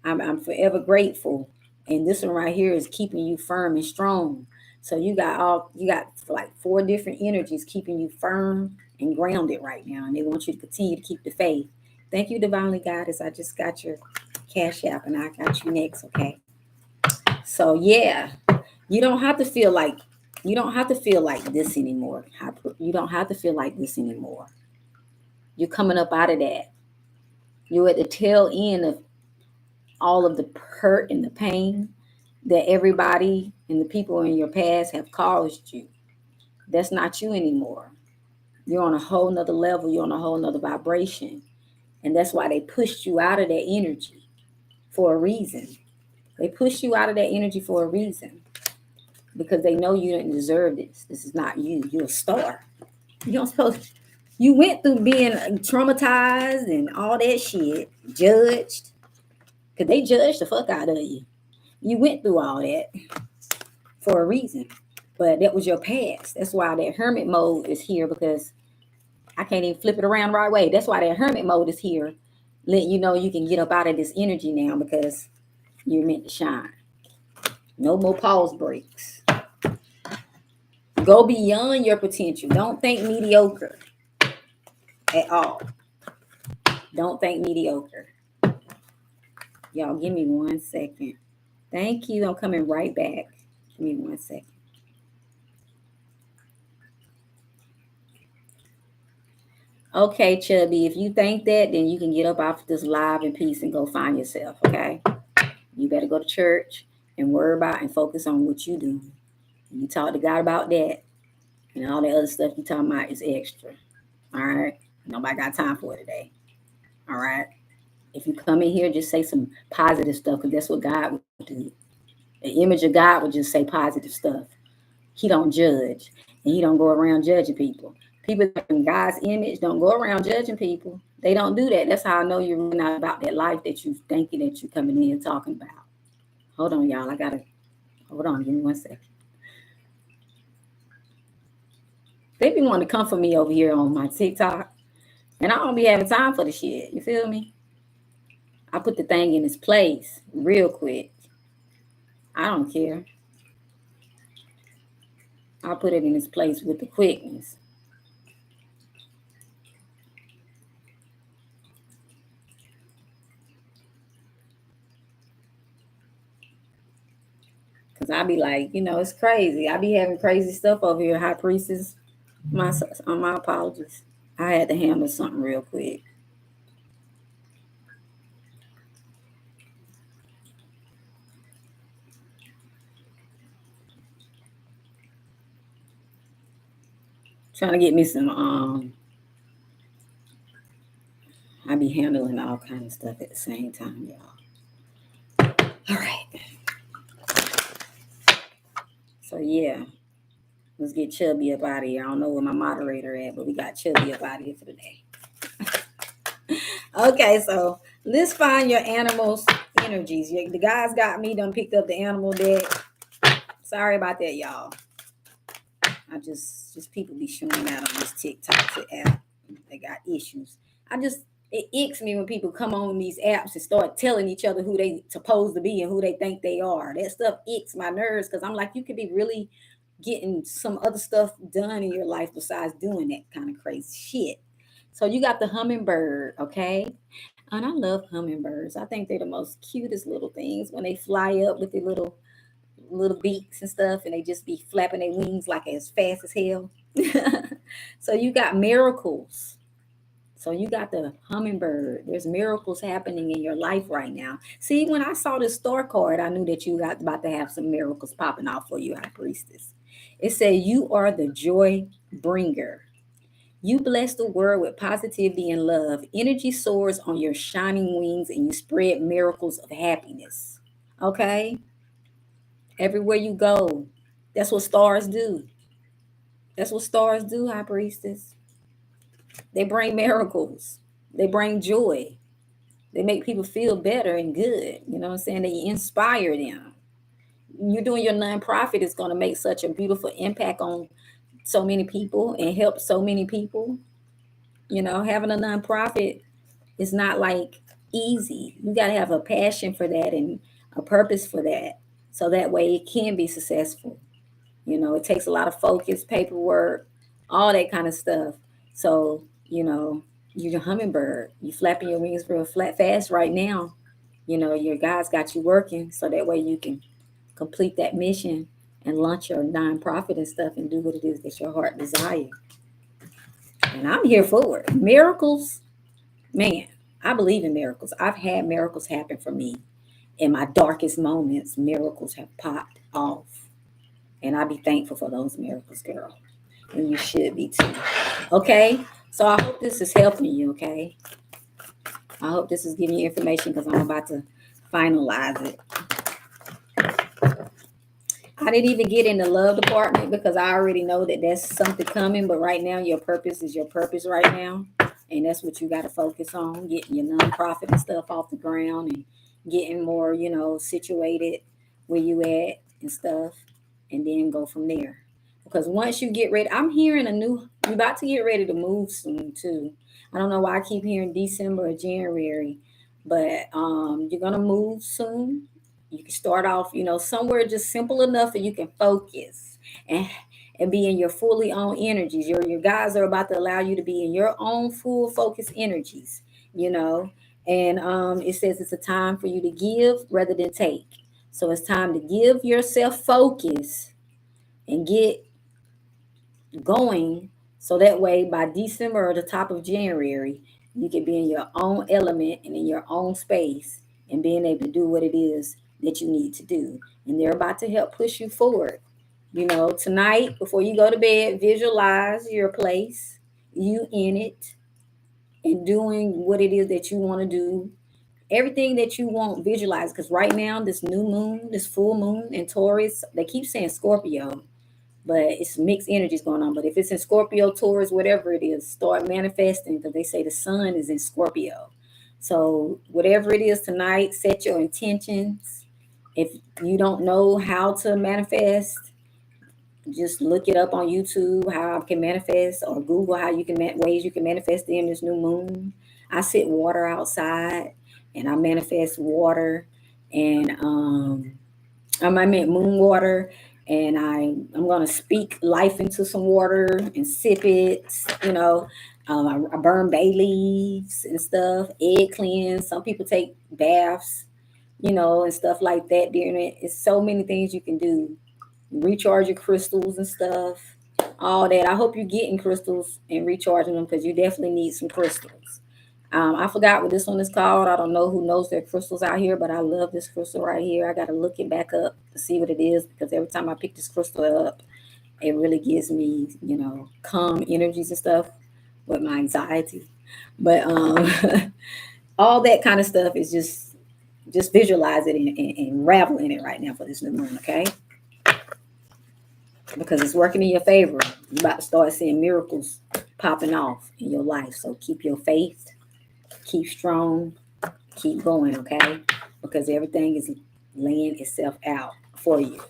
I'm forever grateful. And this one right here is keeping you firm and strong. So you got like 4 different energies keeping you firm and grounded right now. And they want you to continue to keep the faith. Thank you, Divinely Goddess. I just got your Cash App and I got you next, okay? So yeah, you don't have to feel like this anymore. You don't have to feel like this anymore. You're coming up out of that. You're at the tail end of all of the hurt and the pain that everybody and the people in your past have caused you. That's not you anymore. You're on a whole nother level. You're on a whole nother vibration. And that's why they pushed you out of that energy for a reason. They pushed you out of that energy for a reason because they know you didn't deserve this. This is not you. You're a star. You don't supposed. You went through being traumatized and all that shit, judged, because they judged the fuck out of you. You went through all that for a reason, but that was your past. That's why that hermit mode is here because I can't even flip it around the right way. That's why that hermit mode is here, letting you know you can get up out of this energy now because you're meant to shine. No more pause breaks. Go beyond your potential. Don't think mediocre at all. Don't think mediocre. Y'all, give me 1 second. Thank you. I'm coming right back. Give me 1 second. Okay, Chubby, if you think that, then you can get up off this live in peace and go find yourself, okay? You better go to church and worry about and focus on what you do. You talk to God about that, and all the other stuff you talking about is extra. All right? Nobody got time for it today. All right? If you come in here, just say some positive stuff, because that's what God would do. The image of God would just say positive stuff. He don't judge, and he don't go around judging people. People in God's image don't go around judging people. They don't do that. That's how I know you're really not about that life that you thinking that you're coming in talking about. Hold on, y'all. Hold on. Give me 1 second. They be wanting to come for me over here on my TikTok, and I don't be having time for the shit. You feel me? I put the thing in its place real quick. I don't care. I'll put it in its place with the quickness. Because I be like, it's crazy. I be having crazy stuff over here, High Priestess. My apologies. I had to handle something real quick. Trying to get me some, I be handling all kind of stuff at the same time, y'all. All right. So, yeah. Let's get Chubby up out of here. I don't know where my moderator at, but we got Chubby up out of here for the day. Okay, so let's find your animals' energies. The guys got me done picked up the animal deck. Sorry about that, y'all. I just people be showing out on this TikTok app. They got issues. It icks me when people come on these apps and start telling each other who they supposed to be and who they think they are. That stuff icks my nerves, because I'm like, you could be really getting some other stuff done in your life besides doing that kind of crazy shit. So you got the hummingbird, okay? And I love hummingbirds. I think they're the most cutest little things when they fly up with their little beaks and stuff, and they just be flapping their wings like as fast as hell. So you got miracles. So you got the hummingbird. There's miracles happening in your life right now. See, when I saw the star card, I knew that you got about to have some miracles popping off for you, High Priestess. It said you are the joy bringer. You bless the world with positivity and love. Energy soars on your shining wings, and you spread miracles of happiness. Okay? Everywhere you go, that's what stars do. That's what stars do, High Priestess. They bring miracles. They bring joy. They make people feel better and good. You know what I'm saying? They inspire them. You're doing your nonprofit is going to make such a beautiful impact on so many people and help so many people. Having a nonprofit is not like easy. You got to have a passion for that and a purpose for that. So that way it can be successful. It takes a lot of focus, paperwork, all that kind of stuff. So, you're a hummingbird. You flapping your wings real fast right now. Your guys got you working, so that way you can complete that mission and launch your nonprofit and stuff and do what it is that your heart desires. And I'm here for it. Miracles, man, I believe in miracles. I've had miracles happen for me. In my darkest moments, miracles have popped off. And I be thankful for those miracles, girl. And you should be too. Okay? So I hope this is helping you, okay? I hope this is giving you information, because I'm about to finalize it. I didn't even get in the love department because I already know that that's something coming. But right now, your purpose is your purpose right now. And that's what you got to focus on, getting your nonprofit and stuff off the ground and getting more, situated where you at and stuff. And then go from there. Because once you get ready, I'm hearing you're about to get ready to move soon too. I don't know why I keep hearing December or January, but you're going to move soon. You can start off, somewhere just simple enough that you can focus and be in your fully own energies. Your guys are about to allow you to be in your own full focus energies, and it says it's a time for you to give rather than take. So it's time to give yourself focus and get going. So that way by December or the top of January, you can be in your own element and in your own space and being able to do what it is that you need to do. And they're about to help push you forward. Tonight, before you go to bed, visualize your place, you in it, and doing what it is that you want to do. everything that you want, visualize. Because right now, this new moon, this full moon in Taurus, they keep saying Scorpio, but it's mixed energies going on. But if it's in Scorpio, Taurus, whatever it is, start manifesting, because they say the sun is in Scorpio. So whatever it is tonight, set your intentions. If you don't know how to manifest, just look it up on YouTube, how I can manifest, or Google how you can ways you can manifest in this new moon. I sit water outside and I manifest water, and I meant moon water, and I'm gonna speak life into some water and sip it. You know, I burn bay leaves and stuff, egg cleanse. Some people take baths, and stuff like that during it. It's so many things you can do. Recharge your crystals and stuff, all that. I hope you're getting crystals and recharging them, because you definitely need some crystals. I forgot what this one is called. I don't know who knows their crystals out here, but I love this crystal right here. I got to look it back up to see what it is, because every time I pick this crystal up, it really gives me, calm energies and stuff with my anxiety. But all that kind of stuff is just visualize it and ravel in it right now for this new moon, okay? Because it's working in your favor. You're about to start seeing miracles popping off in your life. So keep your faith, keep strong, keep going, okay? Because everything is laying itself out for you.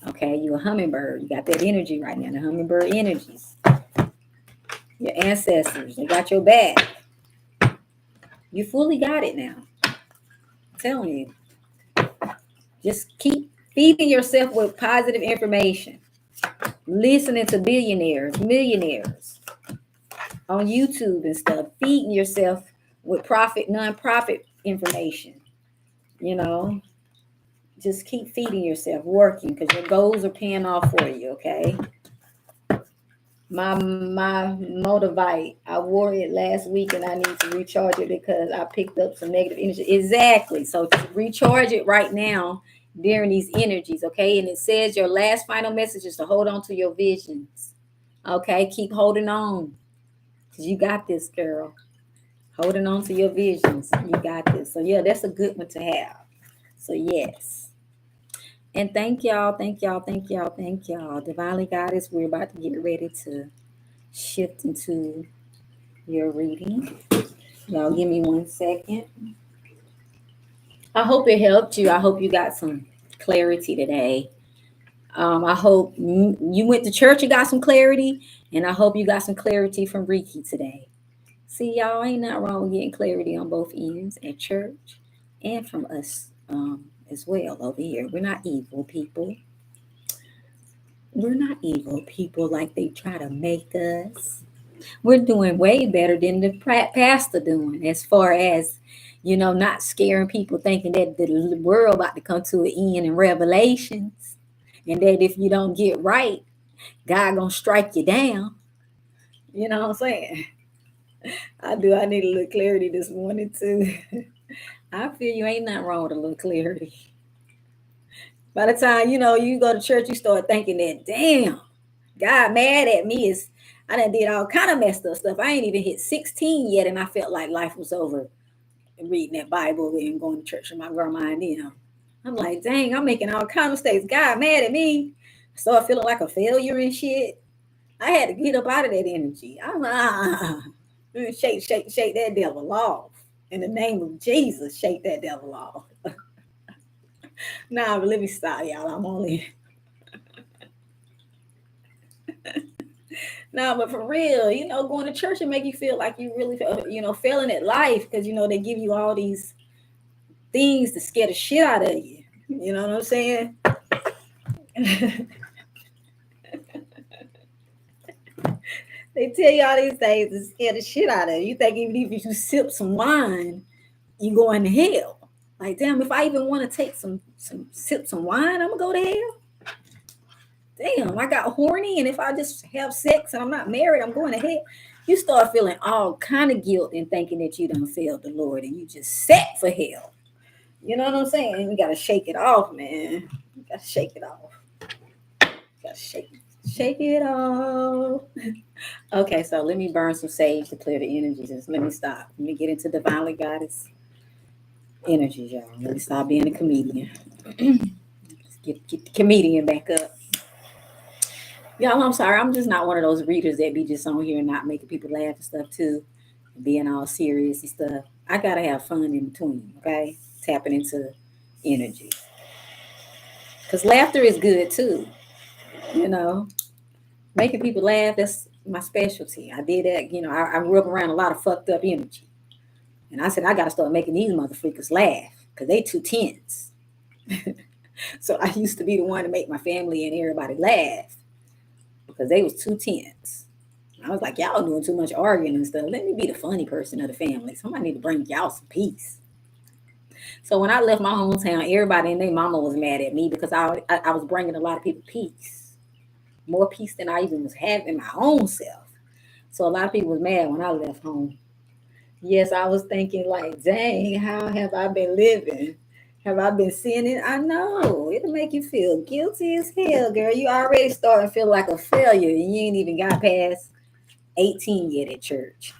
Okay, you're a hummingbird. You got that energy right now, the hummingbird energies. Your ancestors, they got your back. You fully got it now. I'm telling you. Just keep feeding yourself with positive information. Listening to billionaires, millionaires on YouTube and stuff, feeding yourself with non-profit information. Just keep feeding yourself, working, because your goals are paying off for you, okay? My Motivite, I wore it last week and I need to recharge it because I picked up some negative energy. Exactly. So recharge it right now during these energies, okay? And it says your last final message is to hold on to your visions. Okay, keep holding on, because you got this, girl. Holding on to your visions. You got this. So yeah, that's a good one to have. So yes. And thank y'all, thank y'all, thank y'all, thank y'all. Divinely Goddess, we're about to get ready to shift into your reading. Y'all give me 1 second. I hope it helped you. I hope you got some clarity today. I hope you went to church and got some clarity, and I hope you got some clarity from Reiki today. See, y'all, ain't nothing wrong with getting clarity on both ends, at church and from us as well over here. We're not evil people. We're not evil people like they try to make us. We're doing way better than the pastor doing, as far as, not scaring people, thinking that the world about to come to an end in Revelations, and that if you don't get right, God gonna strike you down. You know what I'm saying? I do. I need a little clarity this morning too. I feel you, ain't nothing wrong with a little clarity. By the time, you go to church, you start thinking that, damn, God mad at me. I done did all kind of messed up stuff. I ain't even hit 16 yet, and I felt like life was over reading that Bible and going to church with my grandma and them. I'm like, dang, I'm making all kind of mistakes. God mad at me. I started feeling like a failure and shit. I had to get up out of that energy. I'm like, shake that devil off. In the name of Jesus, shake that devil off. Nah, but let me stop, y'all. I'm only... No, but for real, going to church and make you feel like you really, failing at life, because, they give you all these things to scare the shit out of you. You know what I'm saying? They tell you all these things to scare the shit out of you. You think even if you sip some wine, you going to hell. Like, damn, if I even want to take some wine, I'm going to go to hell. Damn, I got horny, and if I just have sex and I'm not married, I'm going to hell. You start feeling all kind of guilt and thinking that you done failed the Lord and you just set for hell. You know what I'm saying? You got to shake it off, man. You got to shake it off. Got to shake it off. Okay, so let me burn some sage to clear the energies. Just let me stop. Let me get into Divinely Goddess. energies, y'all. Let me stop being a comedian. Let's get the comedian back up. Y'all, I'm sorry. I'm just not one of those readers that be just on here and not making people laugh and stuff too. Being all serious and stuff. I gotta have fun in between, okay? Tapping into energy. Because laughter is good too. You know, making people laugh, that's my specialty. I did that, I grew up around a lot of fucked up energy. And I said, I gotta start making these motherfuckers laugh because they too tense. So I used to be the one to make my family and everybody laugh because they was too tense. I was like, y'all doing too much arguing and stuff. Let me be the funny person of the family. Somebody need to bring y'all some peace. So when I left my hometown, everybody and their mama was mad at me because I was bringing a lot of people peace. More peace than I even was having my own self. So a lot of people was mad when I left home. Yes, I was thinking like, dang, how have I been living? Have I been sinning? I know. It'll make you feel guilty as hell, girl. You already starting to feel like a failure and you ain't even got past 18 yet at church.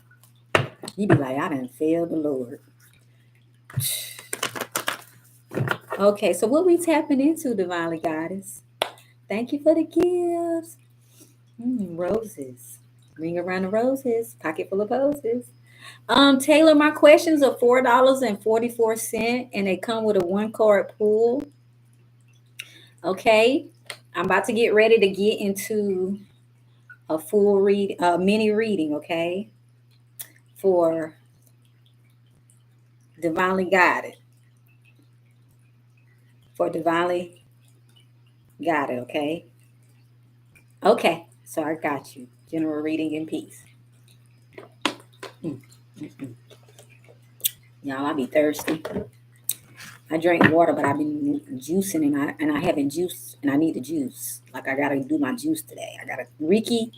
You be like, I done failed the Lord. Okay, so what we tapping into, Divinely Goddess? Thank you for the gifts. Roses. Ring around the roses. Pocket full of posies. Taylor, my questions are $4.44 and they come with a 1-card pool. Okay. I'm about to get ready to get into a full mini reading, okay? For Divinely Guided. Okay? Okay. So I got you. General reading in peace. Y'all, I be thirsty. I drink water, but I've been juicing and I haven't juiced and I need a juice. Like I gotta do my juice today. Rekey,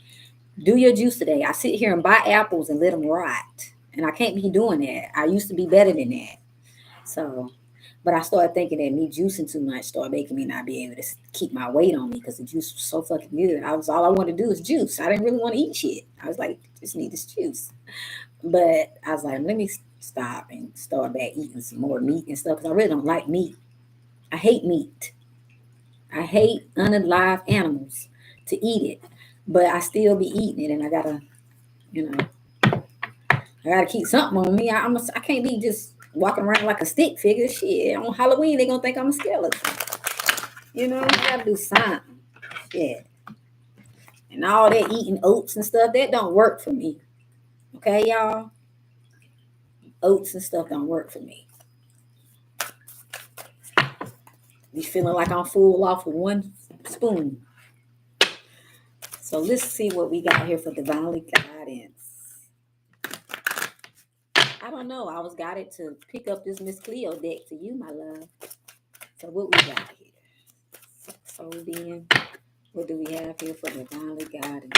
do your juice today. I sit here and buy apples and let them rot. And I can't be doing that. I used to be better than that. So, but I started thinking that me juicing too much started making me not be able to keep my weight on me because the juice was so fucking good. All I wanted to do is juice. I didn't really want to eat shit. I was like, just need this juice. But I was like, let me stop and start back eating some more meat and stuff because I really don't like meat. I hate meat. I hate unalive animals to eat it, but I still be eating it, and I gotta keep something on me. I can't be just walking around like a stick figure. Shit, on Halloween they gonna think I'm a skeleton. I gotta do something. Yeah, and all that eating oats and stuff that don't work for me. Okay, y'all. Oats and stuff don't work for me. Be feeling like I'm full off with one spoon. So let's see what we got here for Divinely Guidance. I don't know. I was guided to pick up this Miss Cleo deck to you, my love. So what we got here? So then, what do we have here for Divinely Guidance?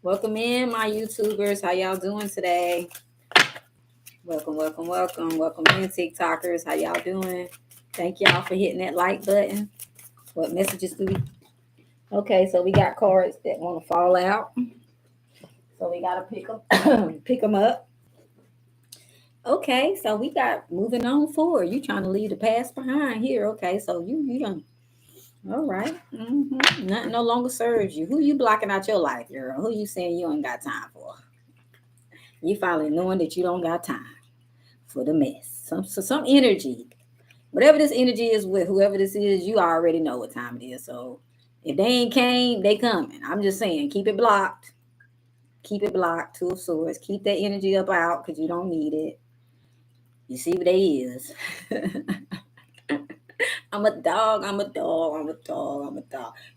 Welcome in, my YouTubers. How y'all doing today? Welcome. Welcome in, TikTokers. How y'all doing? Thank y'all for hitting that like button. What messages do we? Okay, so we got cards that want to fall out. So we got to pick them up. Okay, so we got moving on forward. You trying to leave the past behind here. Okay, so you done. All right. Nothing no longer serves you. Who you blocking out your life, girl? Who you saying you ain't got time for? You finally knowing that you don't got time for the mess. Some energy. Whatever this energy is with, whoever this is, you already know what time it is. So if they ain't came, they coming. I'm just saying, keep it blocked. Keep it blocked, Two of Swords. Keep that energy up out because you don't need it. You see what they is. I'm a dog.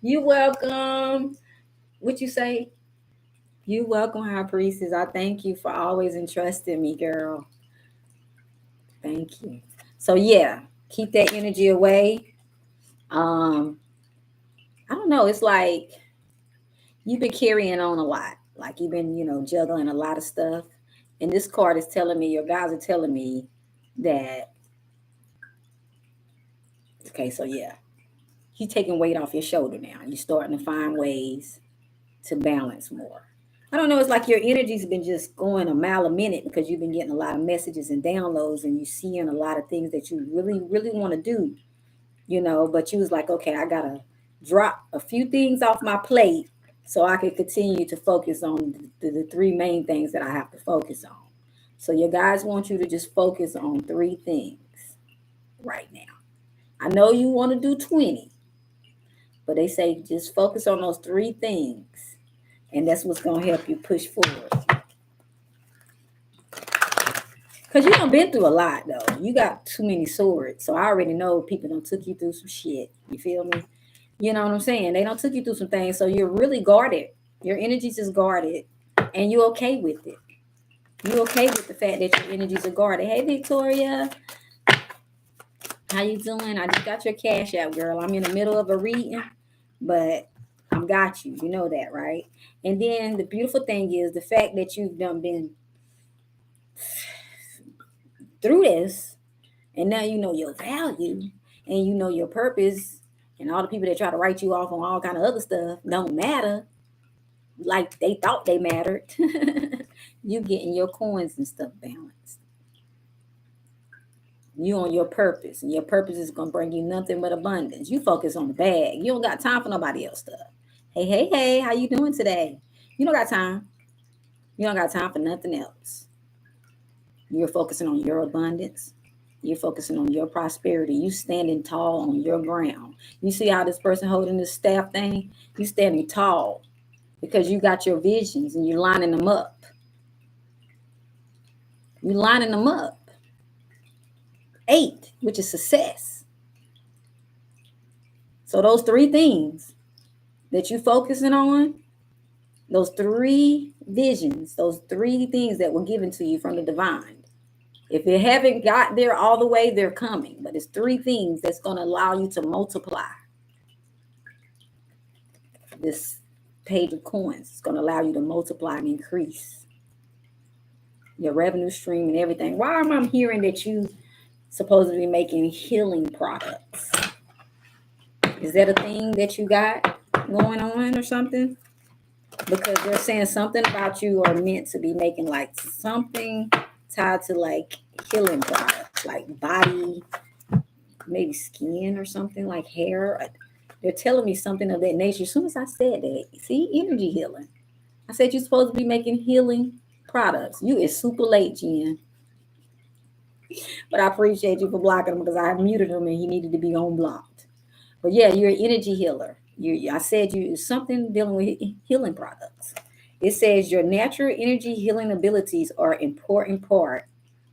You welcome. What you say? You welcome, High Priestess. I thank you for always entrusting me, girl. Thank you. So yeah, keep that energy away. I don't know. It's like you've been carrying on a lot. Like you've been, juggling a lot of stuff. And this card is telling me, your guys are telling me that, okay, so yeah, you're taking weight off your shoulder now. You're starting to find ways to balance more. I don't know. It's like your energy's been just going a mile a minute because you've been getting a lot of messages and downloads, and you seeing a lot of things that you really, really want to do, but you was like, okay, I got to drop a few things off my plate so I can continue to focus on the three main things that I have to focus on. So your guys want you to just focus on three things right now. I know you want to do 20, but they say just focus on those three things. And that's what's going to help you push forward. Because you done been through a lot, though. You got too many swords. So I already know people done took you through some shit. You feel me? You know what I'm saying? They don't took you through some things. So you're really guarded. Your energy's is guarded. And you're okay with it. You're okay with the fact that your energies are guarded. Hey, Victoria. How you doing? I just got your cash out, girl. I'm in the middle of a reading. But I got you. You know that, right? And then the beautiful thing is the fact that you've done been through this, and now you know your value and you know your purpose, and all the people that try to write you off on all kind of other stuff don't matter like they thought they mattered. You getting your coins and stuff balanced. You on your purpose, and your purpose is gonna bring you nothing but abundance. You focus on the bag. You don't got time for nobody else stuff. Hey, how you doing today? You don't got time. You don't got time for nothing else. You're focusing on your abundance. You're focusing on your prosperity. You standing tall on your ground. You see how this person holding this staff thing? You standing tall because you got your visions and you're lining them up. You're lining them up. 8, which is success. So those three things that you focusing on, those three visions, those three things that were given to you from the divine. If you haven't got there all the way, they're coming. But it's three things that's going to allow you to multiply this page of coins. It's going to allow you to multiply and increase your revenue stream and everything. Why am I hearing that you supposed to be making healing products? Is that a thing that you got going on or something? Because they're saying something about you are meant to be making like something tied to like healing products, like body, maybe skin or something, like hair. They're telling me something of that nature. As soon as I said that, see, energy healing. I said you're supposed to be making healing products. You is super late, Jen. But I appreciate you for blocking him because I muted him and he needed to be unblocked. But yeah, you're an energy healer. I said you something dealing with healing products. It says your natural energy healing abilities are an important part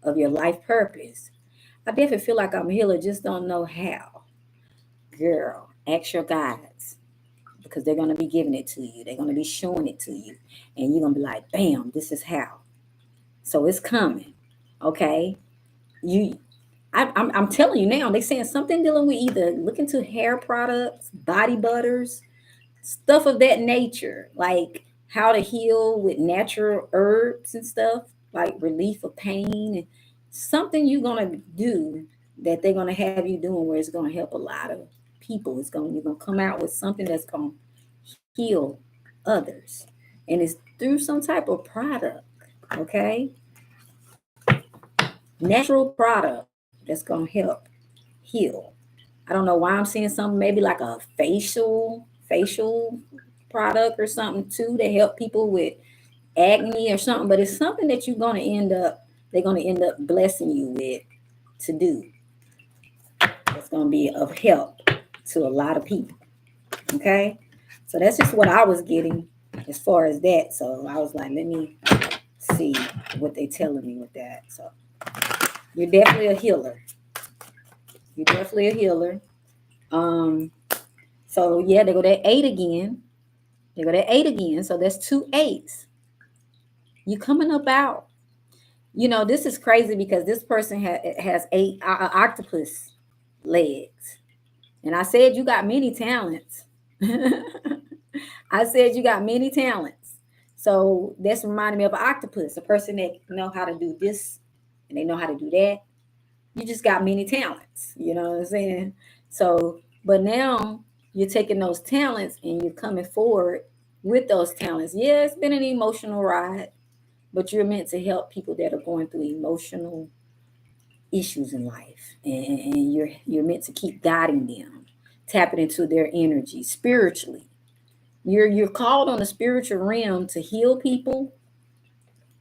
of your life purpose. I definitely feel like I'm a healer, just don't know how. Girl, ask your guides because they're going to be giving it to you. They're going to be showing it to you. And you're going to be like, bam, this is how. So it's coming. Okay. I'm telling you now, they're saying something dealing with either looking to hair products, body butters, stuff of that nature, like how to heal with natural herbs and stuff, like relief of pain and something you're going to do that they're going to have you doing where it's going to help a lot of people. You're going to come out with something that's going to heal others. And it's through some type of product, okay? Natural product that's going to help heal. I don't know why I'm seeing something maybe like a facial product or something too to help people with acne or something, but it's something that they're going to end up blessing you with to do. It's going to be of help to a lot of people. Okay. So that's just what I was getting as far as that. So I was like, let me see what they're telling me with that. So you're definitely a healer. You're definitely a healer. So yeah, they go to 8 again. They go to 8 again. So that's 2 8s. You coming up out. This is crazy because this person has 8 octopus legs. And I said you got many talents. I said you got many talents. So that's reminding me of an octopus, a person that know how to do this and they know how to do that. You just got many talents. You know what I'm saying? So, but now you're taking those talents and you're coming forward with those talents. Yeah, it's been an emotional ride, but you're meant to help people that are going through emotional issues in life, and you're meant to keep guiding them, tapping into their energy spiritually. You're called on the spiritual realm to heal people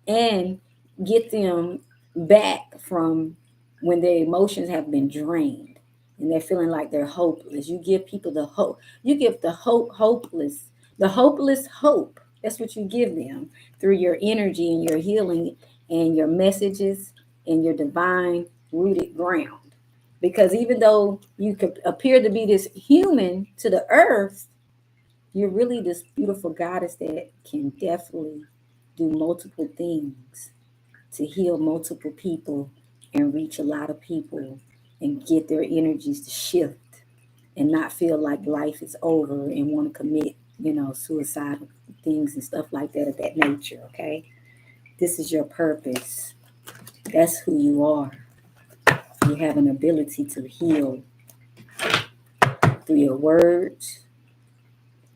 and get them back from when their emotions have been drained and they're feeling like they're hopeless. You give people the hope. You give the hopeless hope. That's what you give them through your energy and your healing and your messages and your divine rooted ground. Because even though you could appear to be this human to the earth, you're really this beautiful goddess that can definitely do multiple things to heal multiple people and reach a lot of people and get their energies to shift and not feel like life is over and want to commit, suicidal things and stuff like that of that nature, okay? This is your purpose. That's who you are. You have an ability to heal through your words.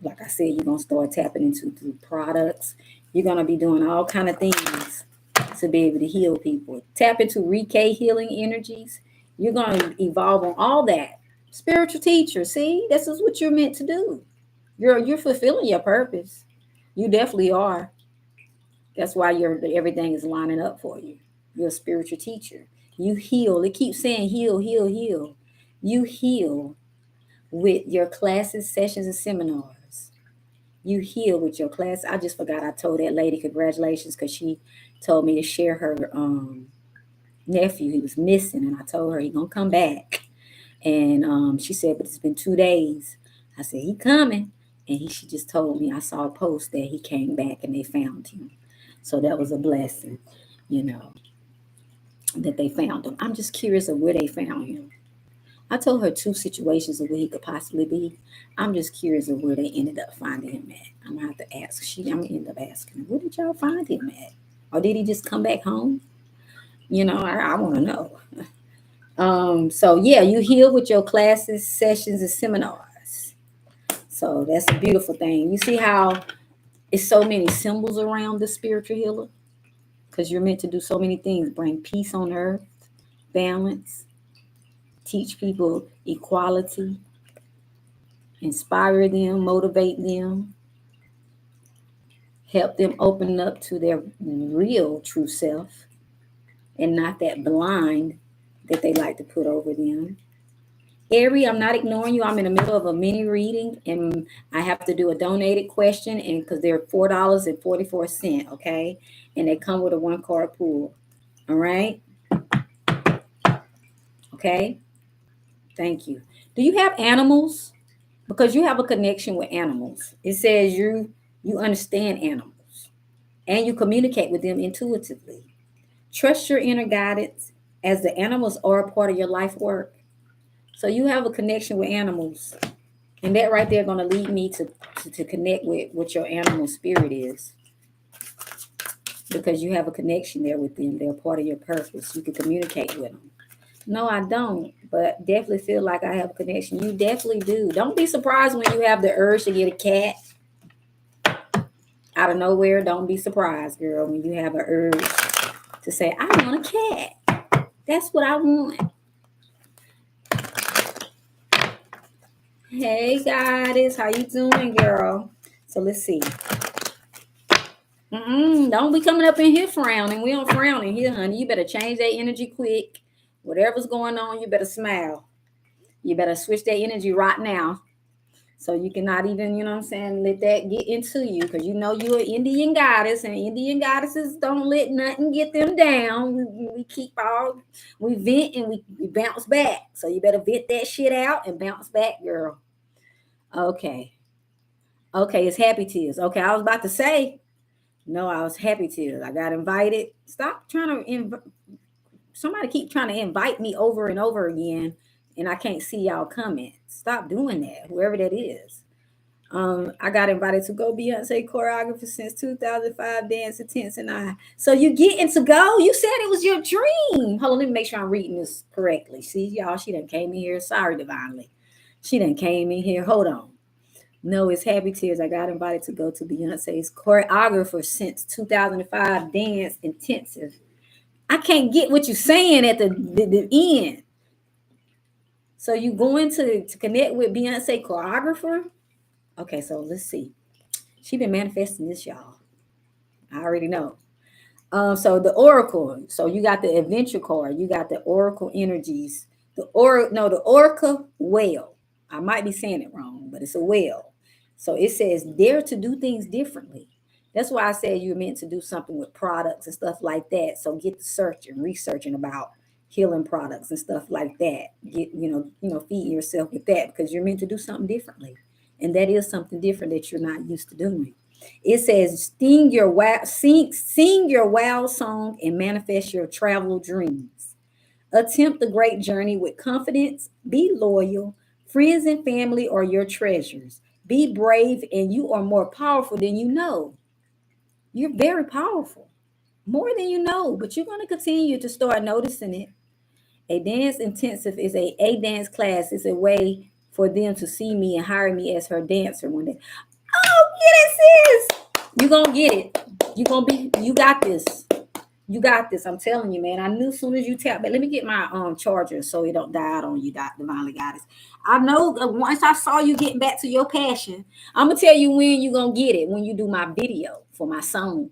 Like I said, you're going to start tapping into through products. You're going to be doing all kind of things to be able to heal people. Tap into Reiki healing energies. You're going to evolve on all that. Spiritual teacher, see, this is what you're meant to do. You're fulfilling your purpose. You definitely are. That's why everything is lining up for you. You're a spiritual teacher. You heal. It keeps saying heal, heal, heal. You heal with your classes, sessions, and seminars. You heal with your class. I just forgot I told that lady congratulations because she told me to share her nephew. He was missing, and I told her he gonna come back. And she said, but it's been 2 days. I said, he coming. And she just told me, I saw a post that he came back and they found him. So that was a blessing, that they found him. I'm just curious of where they found him. I told her 2 situations of where he could possibly be. I'm just curious of where they ended up finding him at. I'm gonna have to ask. I'm gonna end up asking her, where did y'all find him at? Or did he just come back home? I want to know. So yeah, you heal with your classes, sessions, and seminars. So that's a beautiful thing. You see how it's so many symbols around the spiritual healer? Because you're meant to do so many things. Bring peace on earth, balance, teach people equality, inspire them, motivate them, help them open up to their real true self and not that blind that they like to put over them. Ari, I'm not ignoring you. I'm in the middle of a mini reading and I have to do a donated question, and because they're $4.44, okay? And they come with a 1-card pool. All right. Okay. Thank you. Do you have animals? Because you have a connection with animals. It says you understand animals and you communicate with them intuitively. Trust your inner guidance as the animals are a part of your life work. So you have a connection with animals. And that right there going to lead me to connect with what your animal spirit is. Because you have a connection there with them. They're part of your purpose. You can communicate with them. No, I don't. But definitely feel like I have a connection. You definitely do. Don't be surprised when you have the urge to get a cat. Out of nowhere, don't be surprised, girl, when you have an urge to say, I want a cat. That's what I want. Hey, goddess, how you doing, girl? So let's see. Don't be coming up in here frowning. We don't frown in here, honey. You better change that energy quick. Whatever's going on, you better smile. You better switch that energy right now. So you cannot even, let that get into you, because you're an Indian goddess, and Indian goddesses don't let nothing get them down. We vent and we bounce back. So you better vent that shit out and bounce back, girl. Okay, it's happy tears. Okay, I was about to say, no, I was happy tears. I got invited. Stop trying to somebody keep trying to invite me over and over again, and I can't see y'all comment. Stop doing that, whoever that is. I got invited to go Beyonce choreographer since 2005, dance intense, and I. So you getting to go? You said it was your dream. Hold on, let me make sure I'm reading this correctly. See, y'all, she done came in here. Sorry, divinely. She done came in here. Hold on. No, it's Happy Tears. I got invited to go to Beyonce's choreographer since 2005 dance intensive. I can't get what you're saying at the end. So you going to connect with Beyonce choreographer? Okay, so let's see. She been manifesting this, y'all. I already know. So the Oracle. So you got the Adventure card. You got the Oracle energies. The Oracle whale. I might be saying it wrong, but it's a whale. So it says dare to do things differently. That's why I said you're meant to do something with products and stuff like that. So get to searching, researching about healing products and stuff like that. Get feed yourself with that because you're meant to do something differently, and that is something different that you're not used to doing. It says, sing your wow song and manifest your travel dreams. Attempt the great journey with confidence. Be loyal. Friends and family are your treasures. Be brave, and you are more powerful than you know. You're very powerful, more than you know, but you're going to continue to start noticing it. A dance intensive is a dance class. It's a way for them to see me and hire me as her dancer one day. Oh, get it, sis. You gonna get it. You got this. You got this. I'm telling you, man. I knew as soon as you tap, but let me get my charger so it don't die out on you, Divinely Goddess. I know once I saw you getting back to your passion, I'm gonna tell you when you gonna get it, when you do my video for my song.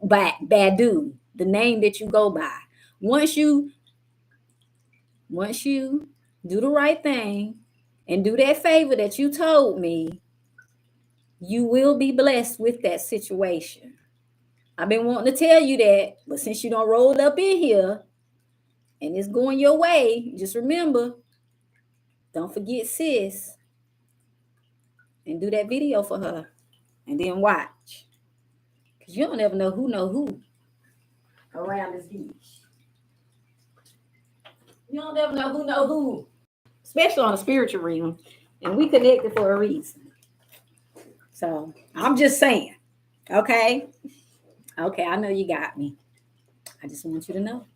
Badu, the name that you go by. Once you do the right thing and do that favor that you told me, you will be blessed with that situation. I've been wanting to tell you that, but since you don't roll up in here and it's going your way, just remember, don't forget sis and do that video for her and then watch. Because you don't ever know who around this beach. You don't ever know who, especially on a spiritual realm. And we connected for a reason. So I'm just saying, okay? Okay, I know you got me. I just want you to know.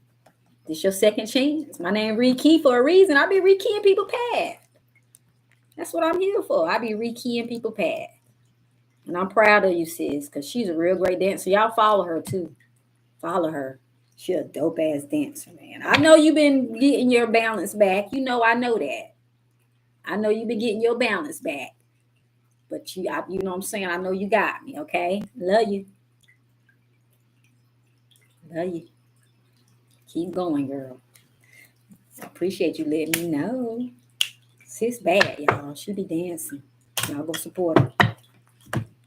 This your second chance. My name Rekey for a reason. I be rekeying people path. That's what I'm here for. I be rekeying people path. And I'm proud of you, sis, because she's a real great dancer. Y'all follow her too. Follow her. She a dope ass dancer, man. I know you've been getting your balance back. I know that. I know you've been getting your balance back. But you know what I'm saying? I know you got me, okay? Love you. Love you. Keep going, girl. I appreciate you letting me know. Sis bad, y'all. She be dancing. Y'all go support her.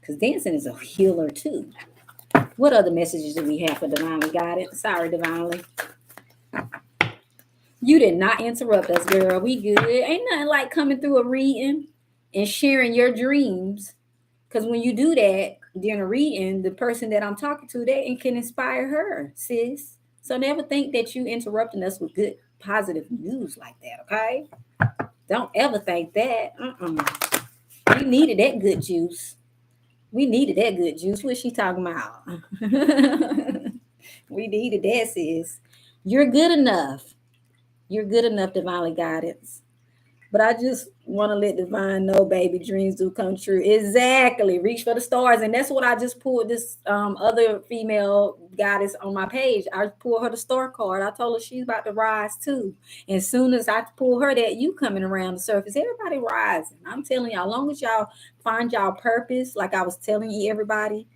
Because dancing is a healer, too. What other messages do we have for Divinely Guided? Sorry, Divinely. You did not interrupt us, girl. We good. Ain't nothing like coming through a reading and sharing your dreams. Because when you do that during a reading, the person that I'm talking to, that can inspire her, sis. So never think that you interrupting us with good, positive news like that, okay? Don't ever think that. We needed that good juice. We needed that good juice. What's she talking about? We needed that, sis. You're good enough. You're good enough, Divinely Guidance. But I just want to let Divine know, baby, dreams do come true. Exactly. Reach for the stars. And that's what I just pulled this other female goddess on my page. I pulled her the star card. I told her she's about to rise too. And as soon as I pull her that, you coming around the surface, everybody rising. I'm telling y'all, as long as y'all find y'all purpose, like I was telling you, everybody,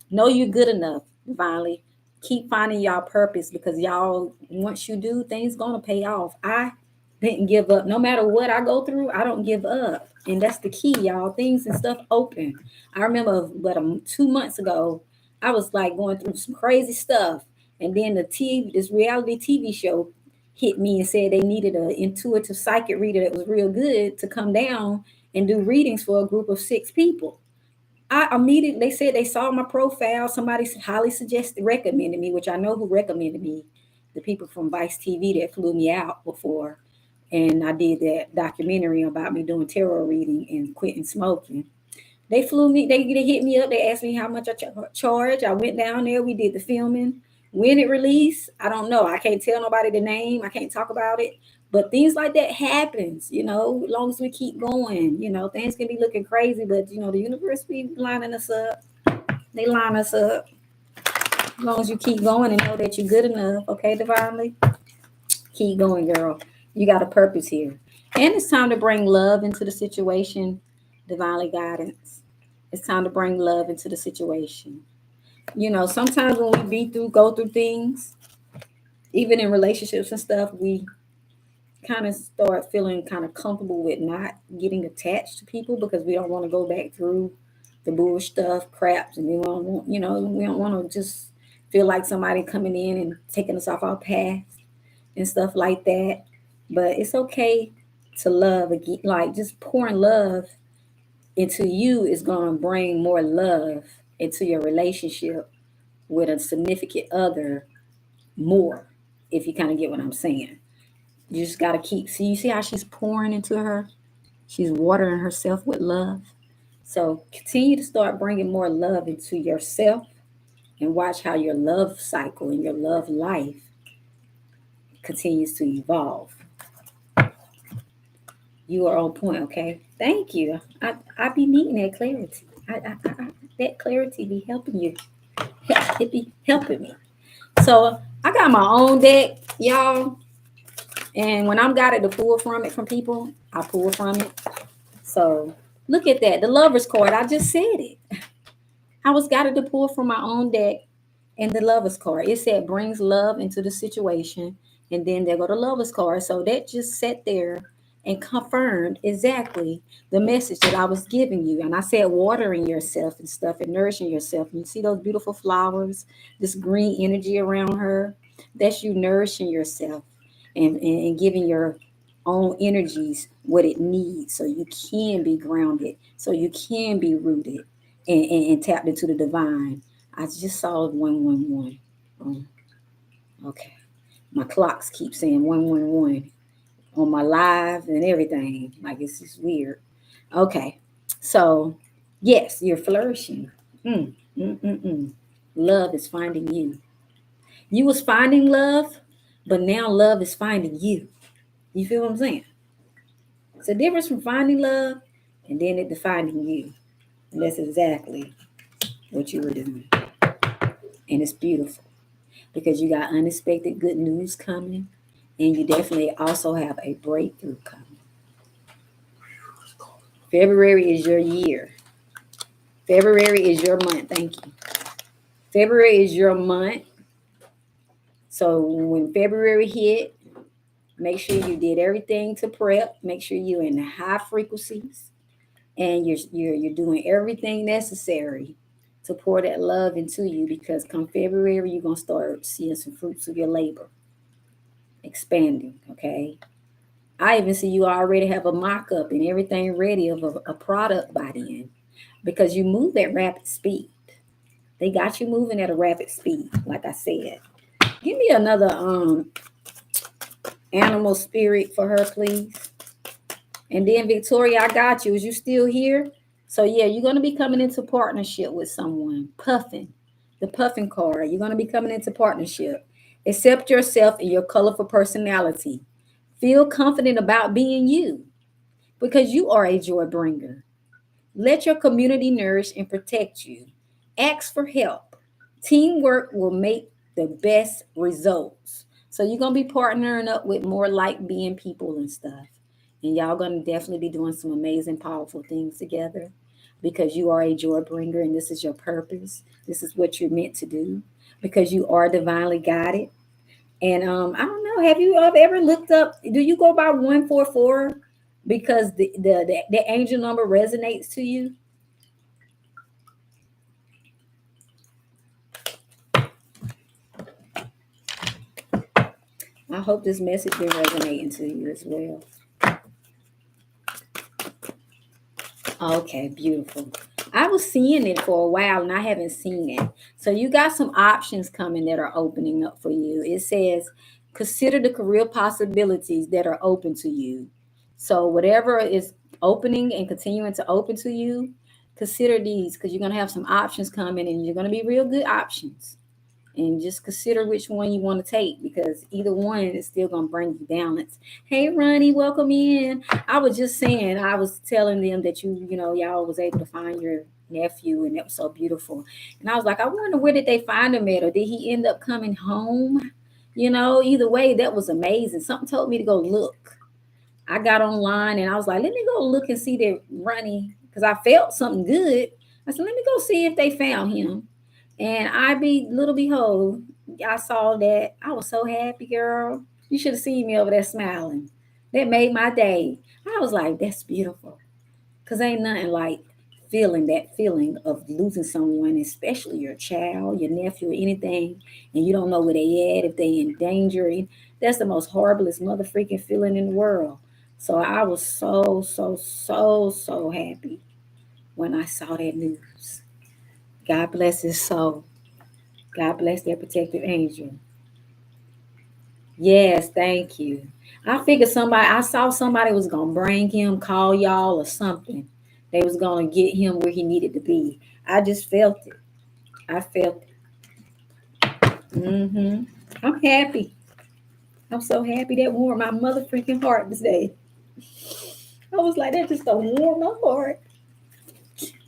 know you're good enough, Divinely. Keep finding y'all purpose because y'all, once you do, things going to pay off. I didn't give up. No matter what I go through, I don't give up. And that's the key, y'all. Things and stuff open. I remember, 2 months ago, I was like going through some crazy stuff. And then this reality TV show hit me and said they needed an intuitive psychic reader that was real good to come down and do readings for a group of 6 people. I immediately, they said they saw my profile. Somebody highly recommended me, which I know who recommended me. The people from Vice TV that flew me out before. And I did that documentary about me doing tarot reading and quitting smoking. They flew me, they hit me up. They asked me how much I charge. I went down there. We did the filming. When it released, I don't know. I can't tell nobody the name. I can't talk about it. But things like that happens, as long as we keep going, things can be looking crazy, but the universe be lining us up. They line us up. As long as you keep going and know that you're good enough, okay, divinely? Keep going, girl. You got a purpose here. And it's time to bring love into the situation, divinely guidance. It's time to bring love into the situation. Sometimes when go through things, even in relationships and stuff, we kind of start feeling kind of comfortable with not getting attached to people because we don't want to go back through the bull stuff, craps, and we don't want to just feel like somebody coming in and taking us off our path and stuff like that. But it's okay to love again. Like just pouring love into you is going to bring more love into your relationship with a significant other more, if you kind of get what I'm saying. You just got to you see how she's pouring into her? She's watering herself with love. So continue to start bringing more love into yourself and watch how your love cycle and your love life continues to evolve. You are on point, okay? Thank you. I be needing that clarity. That clarity be helping you. It be helping me. So I got my own deck, y'all. And when I'm got it to pull from it from people, I pull from it. So look at that. The lover's card. I just said it. I was got it to pull from my own deck and the lover's card. It said brings love into the situation. And then there go the lover's card. So that just sat there and confirmed exactly the message that I was giving you. And I said watering yourself and stuff and nourishing yourself. And you see those beautiful flowers, this green energy around her. That's you nourishing yourself and giving your own energies what it needs so you can be grounded, so you can be rooted and tapped into the divine. I just saw 111. Okay. My clocks keep saying 111 on my live and everything. Like it's just weird. Okay. So, yes, you're flourishing. Mm, mm, mm, mm. Love is finding you. You was finding love, but now love is finding you. You feel what I'm saying? It's a difference from finding love and then it defining you. And that's exactly what you were doing. And it's beautiful because you got unexpected good news coming. And you definitely also have a breakthrough coming. February is your year. February is your month. Thank you. February is your month. So when February hit, make sure you did everything to prep. Make sure you're in the high frequencies and you're doing everything necessary to pour that love into you because come February you're gonna start seeing some fruits of your labor expanding. Okay. I even see you already have a mock-up and everything ready of a product by then because you move at rapid speed. They got you moving at a rapid speed, like I said. Give me another animal spirit for her, please. And then Victoria, I got you. Is you still here? So yeah, you're gonna be coming into partnership with someone. Puffin, the puffin card. You're gonna be coming into partnership. Accept yourself and your colorful personality. Feel confident about being you because you are a joy bringer. Let your community nourish and protect you. Ask for help. Teamwork will make the best results. So you're gonna be partnering up with more like being people and stuff. And y'all gonna definitely be doing some amazing, powerful things together because you are a joy bringer and this is your purpose. This is what you're meant to do because you are divinely guided. And I don't know, have you ever looked up? Do you go by 144 because the angel number resonates to you? I hope this message been resonating to you as well. Okay, beautiful. I was seeing it for a while and I haven't seen it. So you got some options coming that are opening up for you. It says, consider the career possibilities that are open to you. So whatever is opening and continuing to open to you, consider these because you're going to have some options coming and you're going to be real good options. and just consider which one you want to take, because either one is still going to bring you balance. Hey, Ronnie, welcome in. I was just saying, I was telling them that y'all was able to find your nephew, and that was so beautiful. And I was like, I wonder, where did they find him at, or did he end up coming home? Either way, that was amazing. Something told me to go look. I got online and I was like, let me go look and see that Ronnie, because I felt something good. I said, let me go see if they found him. And little behold, I saw that. I was so happy, girl. You should have seen me over there smiling. That made my day. I was like, that's beautiful. Because ain't nothing like feeling that feeling of losing someone, especially your child, your nephew, or anything, and you don't know where they at, if they in danger. That's the most horriblest mother freaking feeling in the world. So I was so, so, so, so happy when I saw that news. God bless his soul. God bless their protective angel. Yes, thank you. I saw somebody was gonna bring him, call y'all or something. They was gonna get him where he needed to be. I just felt it. I felt it. I'm happy. I'm so happy. That warmed my mother freaking heart this day. I was like, that just don't warm my heart.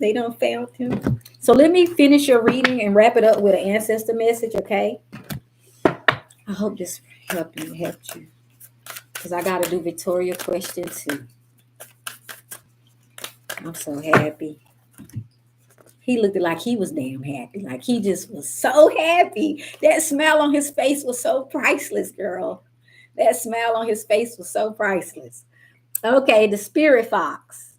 They done found him. So let me finish your reading and wrap it up with an ancestor message, okay? I hope this helped you. Because I gotta do Victoria question too. I'm so happy. He looked like he was damn happy. Like he just was so happy. That smile on his face was so priceless, girl. That smile on his face was so priceless. Okay, the spirit fox.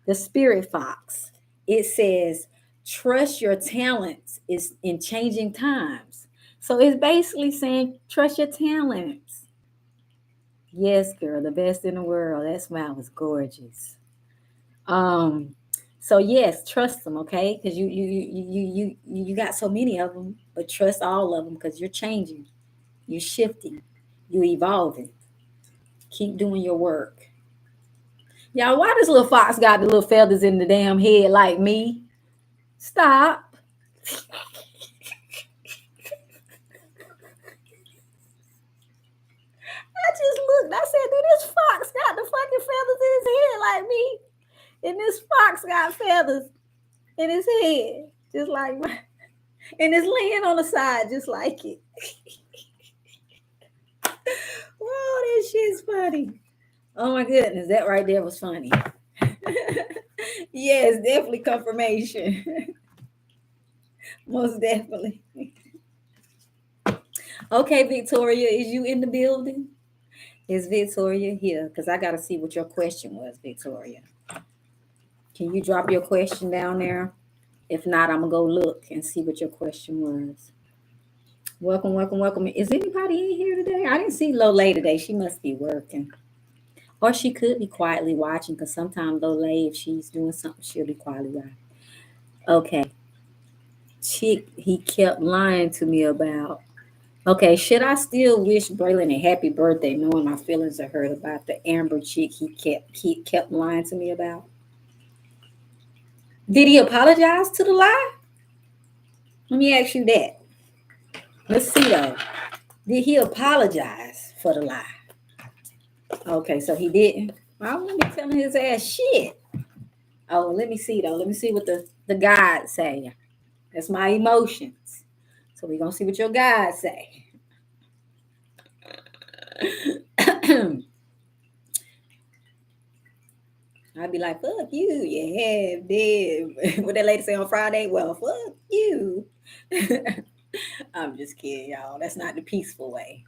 The spirit fox. It says, trust your talents is in changing times. So it's basically saying, trust your talents. Yes, girl, the best in the world. That smile was gorgeous. Um, so yes, trust them, okay? Because you got so many of them, but trust all of them because you're changing, you're shifting, you're evolving. Keep doing your work. Y'all, why this little fox got the little feathers in the damn head like me? Stop. I just looked. I said, dude, this fox got the fucking feathers in his head like me. And this fox got feathers in his head. Just like my, and it's laying on the side just like it. Whoa, that shit's funny. Oh my goodness, that right there was funny. Yes, definitely confirmation. Most definitely. Okay, Victoria, is you in the building? Is Victoria here? Because I got to see what your question was, Victoria. Can you drop your question down there? If not, I'm going to go look and see what your question was. Welcome, welcome, welcome. Is anybody in here today? I didn't see Lolay today. She must be working. Or she could be quietly watching, because sometimes Lolay, if she's doing something, she'll be quietly watching. Okay. Chick, he kept lying to me about. Okay, should I still wish Braylon a happy birthday, knowing my feelings are hurt about the Amber chick he kept lying to me about? Did he apologize to the lie? Let me ask you that. Let's see though. Did he apologize for the lie? Okay, so he didn't. I wouldn't be telling his ass shit. Oh, let me see though. Let me see what the guide say. That's my emotions. So we're gonna see what your guide say. I'd be like, fuck you, yeah, did. What that lady say on Friday? Well, fuck you. I'm just kidding, y'all. That's not the peaceful way.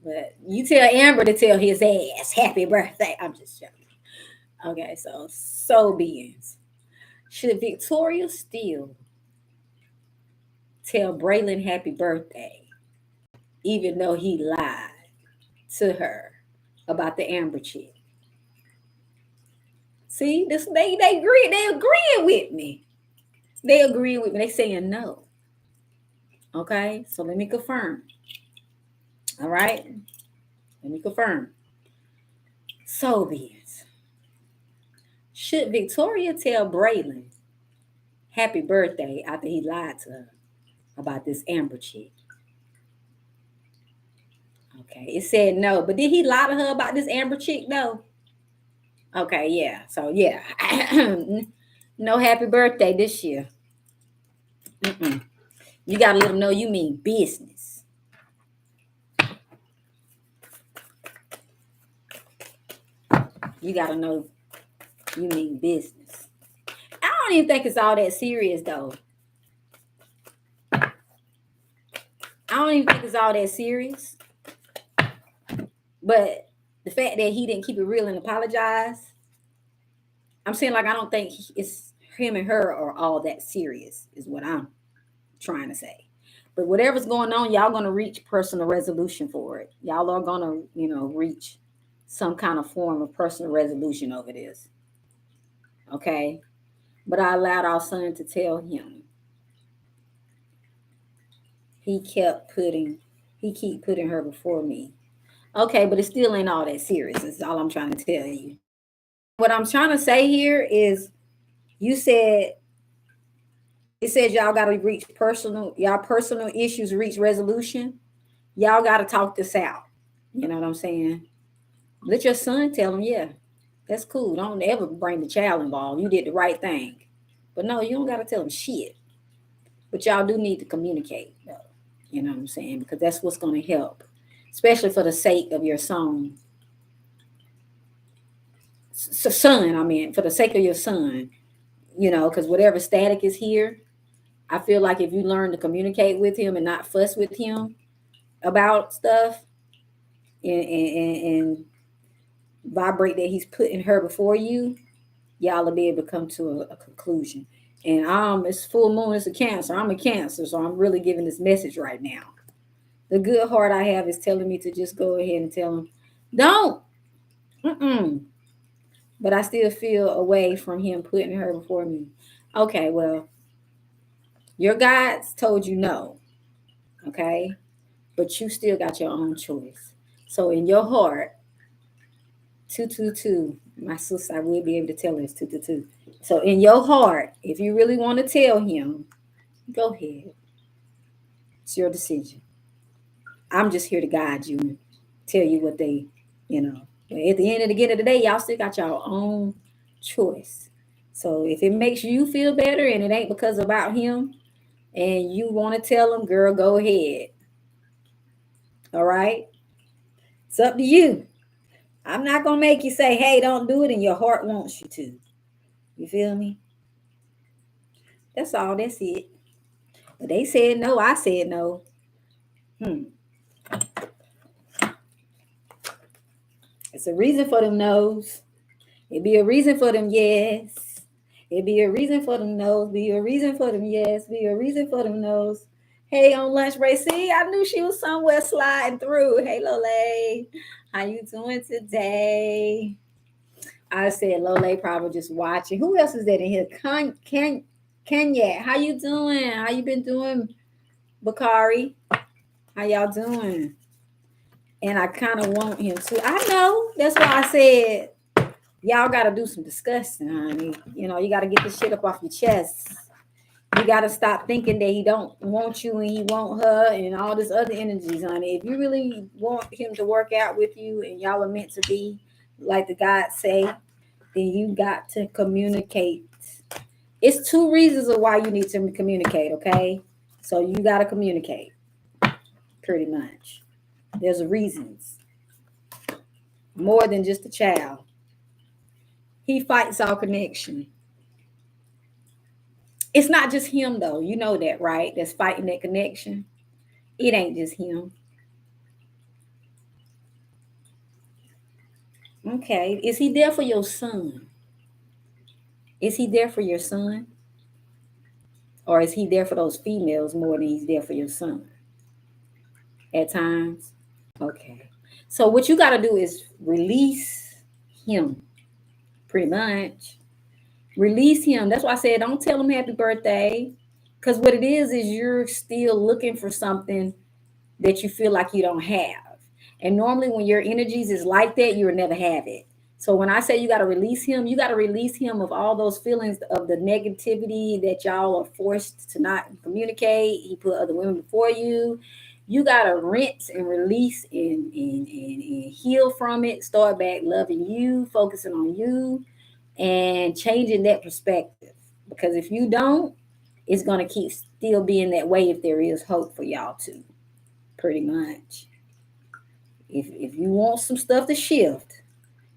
But you tell Amber to tell his ass happy birthday. I'm just joking. Okay, so beings. Should Victoria still tell Braylon happy birthday, even though he lied to her about the Amber chick? See, this they agree. They agreeing with me. They agreeing with me. They saying no. Okay, so let me confirm. All right, let me confirm. So be it. Should Victoria tell Braylon happy birthday after he lied to her? about this Amber chick. Okay, it said no, but did he lie to her about this Amber chick though? Okay, yeah. So yeah, no happy birthday this year. You gotta let them know you mean business. You gotta know you mean business. I don't even think it's all that serious though. I don't even think it's all that serious. But the fact that he didn't keep it real and apologize, I'm saying like I don't think it's him and her are all that serious, is what I'm trying to say. But whatever's going on, y'all gonna reach personal resolution for it. Y'all are gonna, reach some kind of form of personal resolution over this. Okay. But I allowed our son to tell him. He keep putting her before me. Okay, but it still ain't all that serious. That's all I'm trying to tell you. What I'm trying to say here is you said it says y'all gotta reach personal issues reach resolution. Y'all gotta talk this out. You know what I'm saying? Let your son tell him, yeah, that's cool. Don't ever bring the child involved. You did the right thing. But no, you don't gotta tell him shit. But y'all do need to communicate, though. You know what I'm saying? Because that's what's gonna help. Especially for the sake of your son. For the sake of your son, because whatever static is here, I feel like if you learn to communicate with him and not fuss with him about stuff and vibrate that he's putting her before you, y'all will be able to come to a conclusion. And it's full moon, it's a Cancer. I'm a Cancer, so I'm really giving this message right now. The good heart I have is telling me to just go ahead and tell him, don't. But I still feel away from him putting her before me. Okay, well, your guides told you no. Okay? But you still got your own choice. So in your heart, 222, my sister, I will be able to tell her it's 222. So in your heart, if you really want to tell him, go ahead. It's your decision. I'm just here to guide you and tell you what they, But at the end of the day, y'all still got your own choice. So if it makes you feel better and it ain't because about him and you want to tell him, girl, go ahead. All right? It's up to you. I'm not going to make you say, hey, don't do it, and your heart wants you to. You feel me? That's all. That's it. But they said no. I said no. It's a reason for them no's. It'd be a reason for them yes. It'd be a reason for them no's. Be a reason for them yes. Be a reason for them no's. Hey, on lunch break. See, I knew she was somewhere sliding through. Hey, Lole. How you doing today? I said Lole probably just watching. Who else is that in here? Kenya. How you doing? How you been doing, Bakari? How y'all doing? And I kind of want him to. I know. That's why I said y'all got to do some discussing, honey. You got to get this shit up off your chest. You got to stop thinking that he don't want you and he want her and all this other energies, honey. If you really want him to work out with you and y'all are meant to be, like the gods say, then you got to communicate. It's 2 reasons of why you need to communicate, okay? So you got to communicate, pretty much. There's reasons. More than just a child. He fights our connection. It's not just him, though. You know that, right? That's fighting that connection. It ain't just him. Okay. Is he there for your son? Is he there for your son? Or is he there for those females more than he's there for your son? At times? Okay. So what you got to do is release him. Pretty much. Release him. That's why I said don't tell him happy birthday. Because what it is you're still looking for something that you feel like you don't have. And normally when your energies is like that, you'll never have it. So when I say you got to release him, you got to release him of all those feelings of the negativity that y'all are forced to not communicate. He put other women before you. You got to rinse and release and heal from it. Start back loving you, focusing on you, and changing that perspective. Because if you don't, it's going to keep still being that way if there is hope for y'all too. Pretty much. If you want some stuff to shift,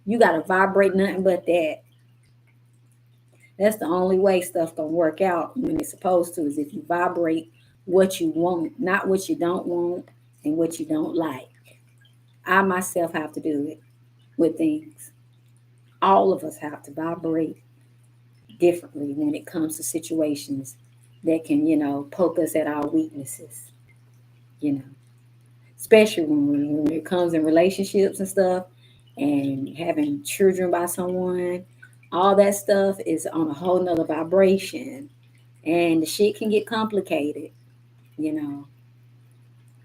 you got to vibrate nothing but that. That's the only way stuff gonna work out when it's supposed to, is if you vibrate what you want, not what you don't want and what you don't like. I myself have to do it with things. All of us have to vibrate differently when it comes to situations that can, poke us at our weaknesses, you know, especially when it comes in relationships and stuff and having children by someone. All that stuff is on a whole nother vibration and the shit can get complicated, you know,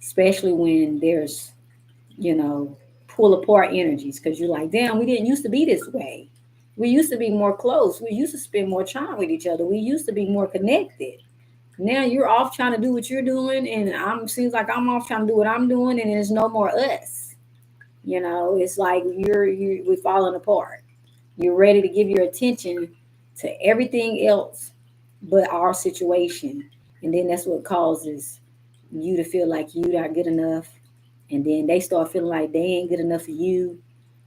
especially when there's, you know, pull apart energies because you're like, damn, we didn't used to be this way. We used to be more close. We used to spend more time with each other. We used to be more connected. Now you're off trying to do what you're doing, and I'm seems like I'm off trying to do what I'm doing, and there's no more us. You know, it's like we're falling apart. You're ready to give your attention to everything else but our situation. And then that's what causes you to feel like you're not good enough. And then they start feeling like they ain't good enough for you.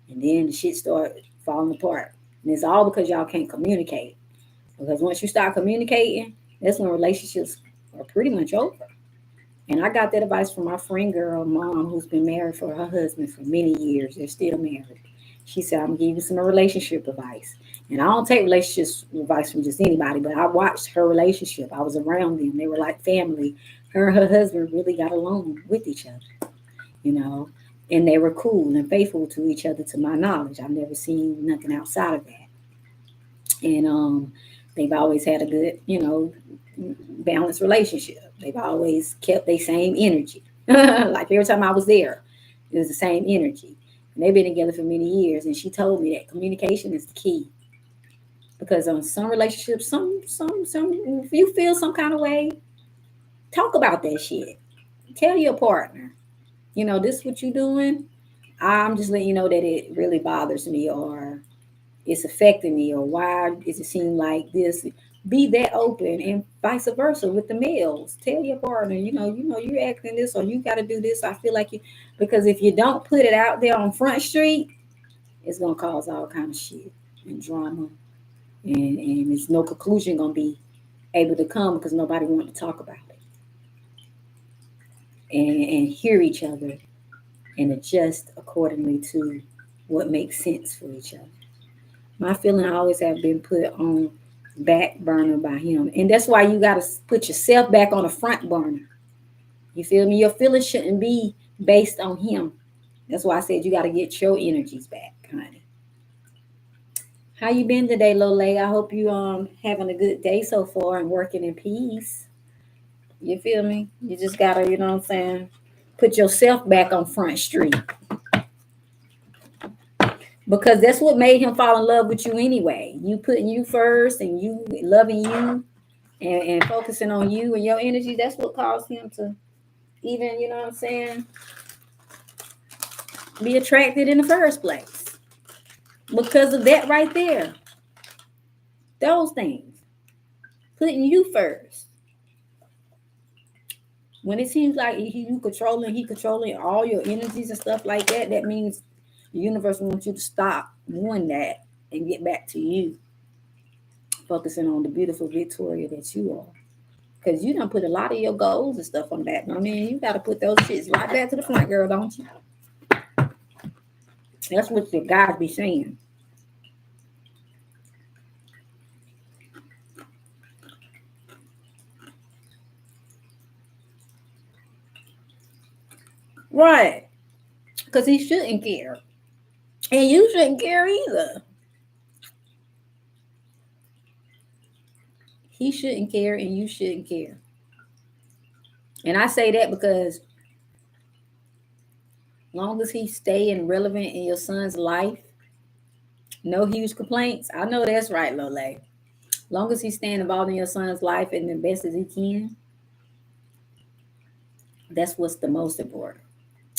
And then the shit start falling apart. And it's all because y'all can't communicate. Because once you start communicating, that's when relationships are pretty much over. And I got that advice from my friend girl, mom, who's been married for her husband for many years. They're still married. She said, I'm gonna give you some relationship advice. And I don't take relationship advice from just anybody, but I watched her relationship. I was around them. They were like family. Her and her husband really got along with each other, you know, and they were cool and faithful to each other to my knowledge. I've never seen nothing outside of that. And they've always had a good, balanced relationship. They've always kept their same energy. Like every time I was there, it was the same energy. And they've been together for many years. And she told me that communication is the key. Because on some relationships, if you feel some kind of way, talk about that shit. Tell your partner, this is what you're doing. I'm just letting you know that it really bothers me, or it's affecting me, or why does it seem like this? Be that open, and vice versa with the males. Tell your partner, you're acting this, or you got to do this. I feel like you, because if you don't put it out there on Front Street, it's gonna cause all kind of shit and drama, and there's no conclusion gonna be able to come because nobody want to talk about it and hear each other and adjust accordingly to what makes sense for each other. My feeling always have been put on back burner by him. And that's why you got to put yourself back on the front burner. You feel me? Your feelings shouldn't be based on him. That's why I said you got to get your energies back, honey. How you been today, Lole? I hope you having a good day so far and working in peace. You feel me? You just gotta, you know what I'm saying, put yourself back on Front Street. Because that's what made him fall in love with you anyway. You putting you first and you loving you and focusing on you and your energy. That's what caused him to even, you know what I'm saying, be attracted in the first place. Because of that right there. Those things. Putting you first. When it seems like he controlling all your energies and stuff like that, that means the universe wants you to stop doing that and get back to you. Focusing on the beautiful Victoria that you are. Because you done put a lot of your goals and stuff on the back. I mean, you got to put those shits right back to the front, girl, don't you? That's what your guys be saying. Right. Because he shouldn't care. And you shouldn't care either. He shouldn't care and you shouldn't care. And I say that because long as he's staying relevant in your son's life, No huge complaints. I know that's right, Lole. Long as he's staying involved in your son's life and the best as he can, that's what's the most important.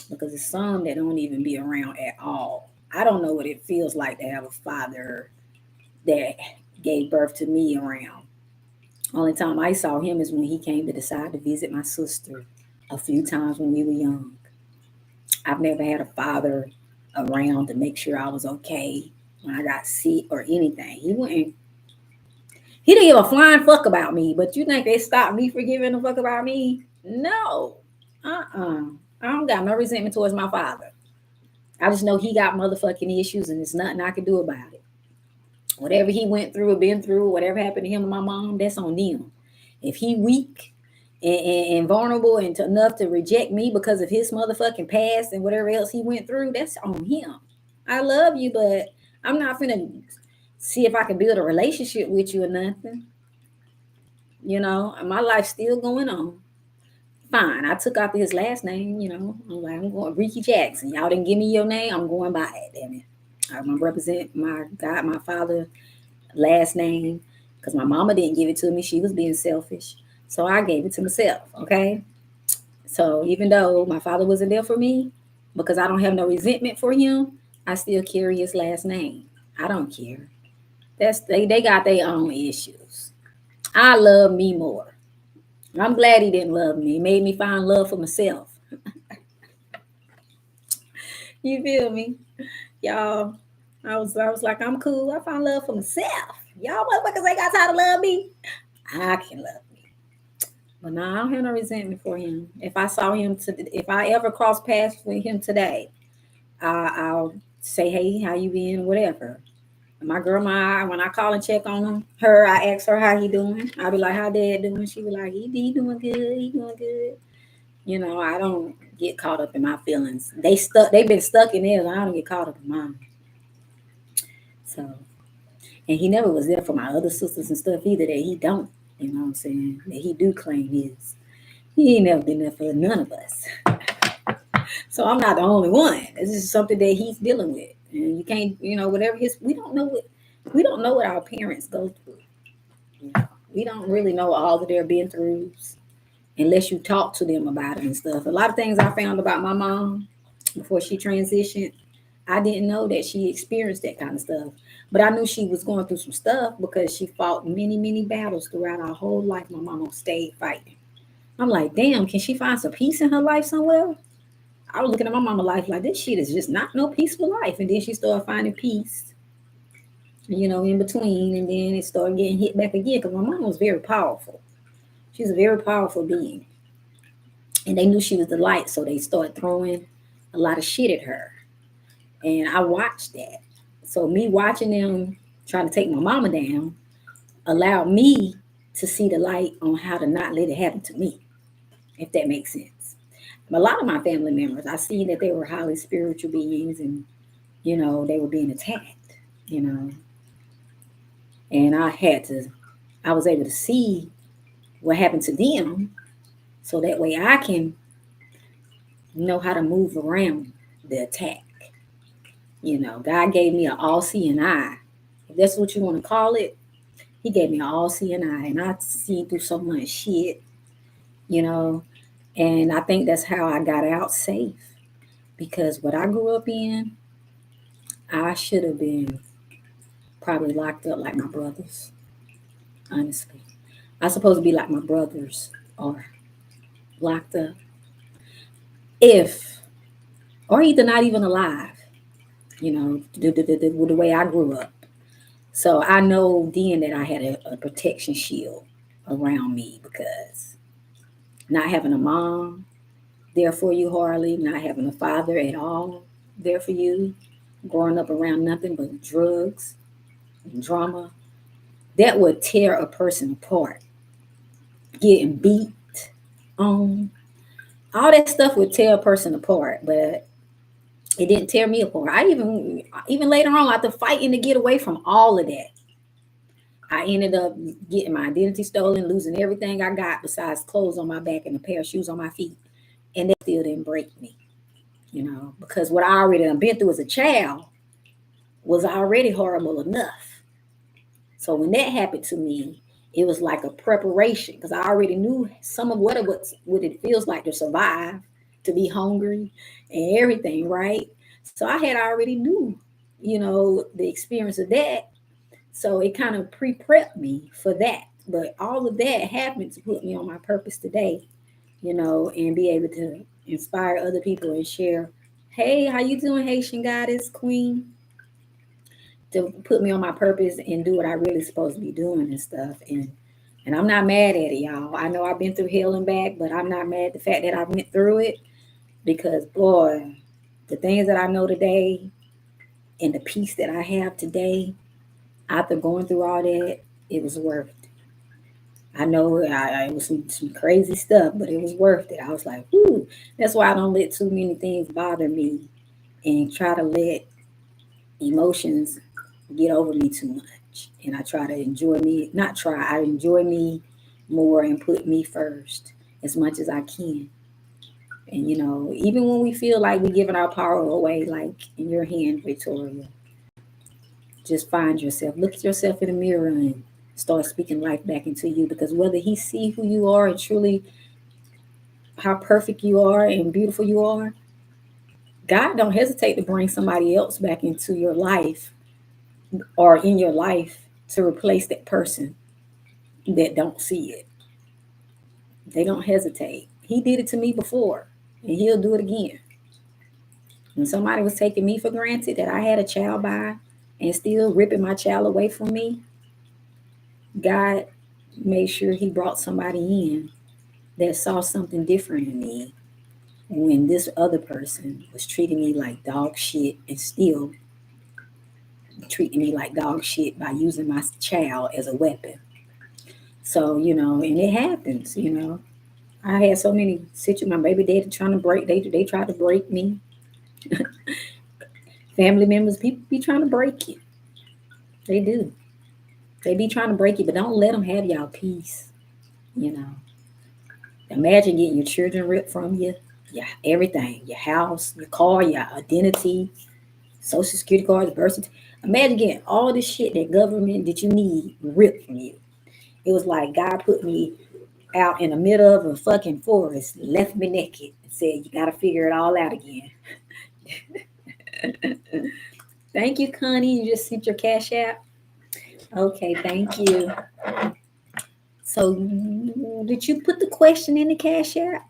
Because it's some that don't even be around at all. I don't know what it feels like to have a father that gave birth to me around. Only time I saw him is when he came to decide to visit my sister a few times when we were young. I've never had a father around to make sure I was okay when I got sick or anything. He didn't give a flying fuck about me, but you think they stopped me for giving a fuck about me? No. I don't got no resentment towards my father. I just know he got motherfucking issues and there's nothing I can do about it. Whatever he went through or been through, whatever happened to him and my mom, that's on them. If he weak and vulnerable and enough to reject me because of his motherfucking past and whatever else he went through, that's on him. I love you, but I'm not finna see if I can build a relationship with you or nothing. You know, my life's still going on. Fine, I took out his last name. You know, I'm like, I'm going RekeyJack. Y'all didn't give me your name. I'm going by it. Damn it. I'm gonna represent my God, my father last name because my mama didn't give it to me. She was being selfish, so I gave it to myself. Okay, so even though my father wasn't there for me, because I don't have no resentment for him, I still carry his last name. I don't care. That's they got their own issues. I love me more. I'm glad he didn't love me. He made me find love for myself. You feel me? Y'all, I was like, I'm cool. I found love for myself. Y'all motherfuckers ain't got time to love me. I can love me. But nah, I don't have no resentment for him. If I ever cross paths with him today, I'll say, hey, how you been? Whatever. My grandma, when I call and check on her, I ask her how he doing. I'll be like, how dad doing? She be like, he doing good. He doing good. You know, I don't get caught up in my feelings. They've been stuck in theirs. I don't get caught up in mine. So, and he never was there for my other sisters and stuff either. That he don't. You know what I'm saying? That he do claim his. He ain't never been there for none of us. So I'm not the only one. This is something that he's dealing with, and you can't, whatever his. We don't know what our parents go through. You know, we don't really know all that they're been through unless you talk to them about it and stuff. A lot of things I found about my mom before she transitioned, I didn't know that she experienced that kind of stuff. But I knew she was going through some stuff because she fought many, many battles throughout her whole life. My mama stayed fighting. I'm like, damn, can she find some peace in her life somewhere? I was looking at my mama life like this shit is just not no peaceful life. And then she started finding peace, in between. And then it started getting hit back again because my mom was very powerful. She's a very powerful being. And they knew she was the light, so they started throwing a lot of shit at her. And I watched that. So me watching them trying to take my mama down allowed me to see the light on how to not let it happen to me, if that makes sense. A lot of my family members, I seen that they were highly spiritual beings and, they were being attacked, and I was able to see what happened to them so that way I can know how to move around the attack. God gave me an all-seeing eye. If that's what you want to call it, he gave me an all-seeing eye, and I see through so much shit, and I think that's how I got out safe. Because what I grew up in, I should have been probably locked up like my brothers. Honestly, I supposed to be like my brothers or locked up, if or either not even alive. The way I grew up. So I know then that I had a protection shield around me because not having a mom there for you hardly, not having a father at all there for you, growing up around nothing but drugs and drama, that would tear a person apart. Getting beat on, all that stuff would tear a person apart, but it didn't tear me apart. I even later on, after fighting to get away from all of that, I ended up getting my identity stolen, losing everything I got besides clothes on my back and a pair of shoes on my feet. And that still didn't break me, because what I already done been through as a child was already horrible enough. So when that happened to me, it was like a preparation because I already knew some of what it feels like to survive, to be hungry and everything, right? So I had already knew, the experience of that. So it kind of pre-prepped me for that. But all of that happened to put me on my purpose today, and be able to inspire other people and share. Hey, how you doing, Haitian Goddess Queen? To put me on my purpose and do what I really supposed to be doing and stuff. And I'm not mad at it, y'all. I know I've been through hell and back, but I'm not mad at the fact that I went through it because boy, the things that I know today and the peace that I have today after going through all that, it was worth it. I know it was some crazy stuff, but it was worth it. I was like, whoo. That's why I don't let too many things bother me and try to let emotions get over me too much. And I try to enjoy me, not try, I enjoy me more and put me first as much as I can. And even when we feel like we're giving our power away, like in your hand, Victoria, just find yourself, look at yourself in the mirror and start speaking life back into you. Because whether he see who you are and truly how perfect you are and beautiful you are, God don't hesitate to bring somebody else back into your life or in your life to replace that person that don't see it. They don't hesitate. He did it to me before, and he'll do it again. When somebody was taking me for granted that I had a child by and still ripping my child away from me, God made sure he brought somebody in that saw something different in me when this other person was treating me like dog shit and still treating me like dog shit by using my child as a weapon. So, and it happens. I had so many situations. My baby daddy trying to break. They tried to break me. Family members, people be trying to break you. They do. They be trying to break you, but don't let them have y'all peace. You know. Imagine getting your children ripped from you, yeah, everything, your house, your car, your identity, social security cards, birth certificate. Imagine getting all this shit that government that you need ripped from you. It was like God put me out in the middle of a fucking forest, left me naked, and said, "You got to figure it all out again." Thank you, Connie. You just sent your cash app. Okay, thank you. So, did you put the question in the cash app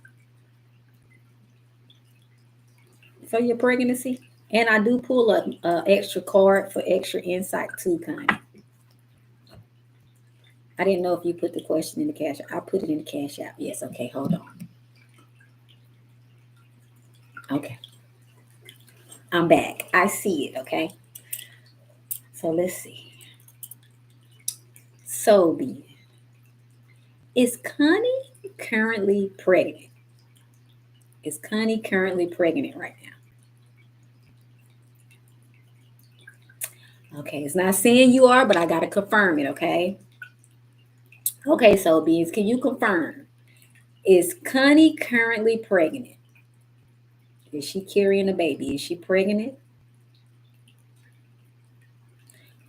for your pregnancy? And I do pull a extra card for extra insight too, Connie. I didn't know if you put the question in the cash app. I put it in the cash app. Yes. Okay. Hold on. Okay. I'm back. I see it. Okay. So let's see. Sobe, is Connie currently pregnant? Is Connie currently pregnant right now? Okay. It's not saying you are, but I got to confirm it. Okay. Okay. So, Beans, can you confirm? Is Connie currently pregnant? Is she carrying a baby? Is she pregnant?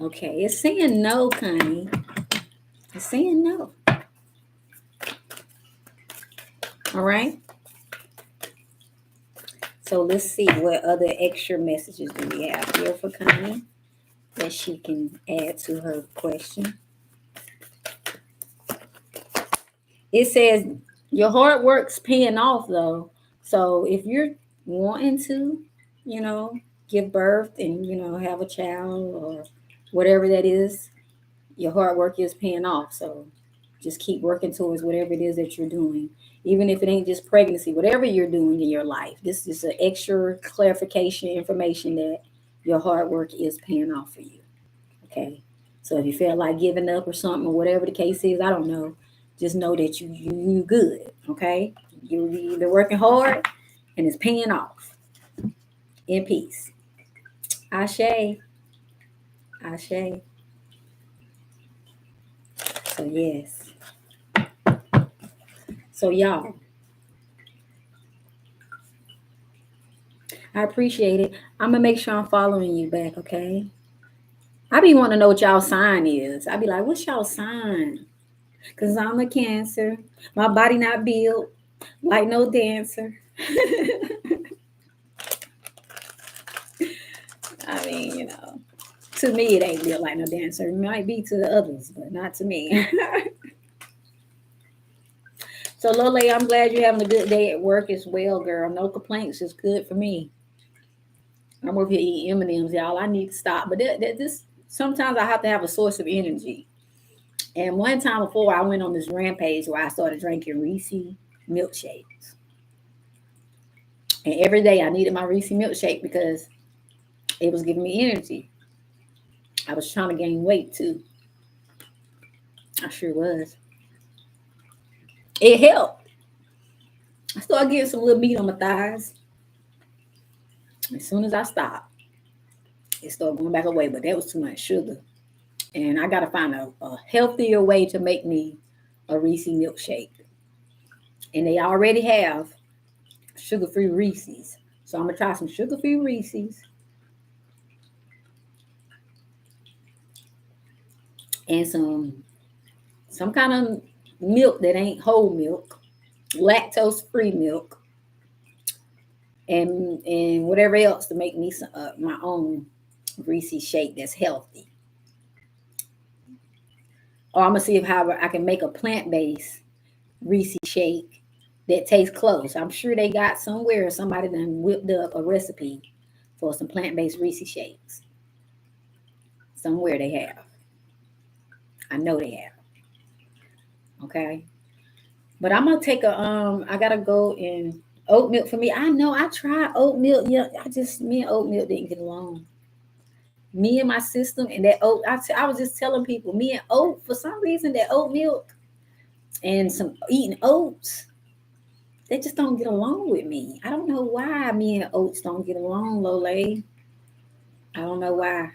Okay. It's saying no, Connie. It's saying no. All right. So let's see what other extra messages do we have here for Connie that she can add to her question. It says your hard work's paying off though. So if you're wanting to, give birth and have a child or whatever that is, your hard work is paying off. So just keep working towards whatever it is that you're doing. Even if it ain't just pregnancy, whatever you're doing in your life, this is an extra clarification information that your hard work is paying off for you. Okay. So if you feel like giving up or something or whatever the case is, I don't know. Just know that you good. Okay. You've been working hard and it's paying off. In peace. Ashe. Ashe. So yes. So y'all, I appreciate it. I'm gonna make sure I'm following you back, okay? I be wanting to know what y'all sign is. I be like, what's y'all sign? Because I'm a Cancer. My body not built like no dancer. I mean, to me, it ain't built like no dancer. It might be to the others, but not to me. So, Lole, I'm glad you're having a good day at work as well, girl. No complaints. It's good for me. I'm over here eating M&Ms, y'all. I need to stop. But this sometimes I have to have a source of energy. And one time before, I went on this rampage where I started drinking Reese milkshakes. And every day I needed my Reese milkshake because it was giving me energy. I was trying to gain weight too. I sure was. It helped. I started getting some little meat on my thighs. As soon as I stopped, it started going back away, but that was too much sugar. And I got to find a healthier way to make me a Reese milkshake. And they already have sugar-free Reese's. So I'm going to try some sugar-free Reese's and some kind of milk that ain't whole milk, lactose-free milk, and whatever else to make me my own Reese shake that's healthy. Or I'm gonna see if how I can make a plant-based Reese shake that tastes close. I'm sure they got somewhere somebody done whipped up a recipe for some plant-based Reese shakes. Somewhere they have. I know they have. Okay. But I'm gonna take I gotta go in oat milk for me. I know I tried oat milk. Yeah, me and oat milk didn't get along. Me and my system and that oat. I was just telling people, me and oat for some reason that oat milk and some eating oats, they just don't get along with me. I don't know why me and oats don't get along, Lole. I don't know why.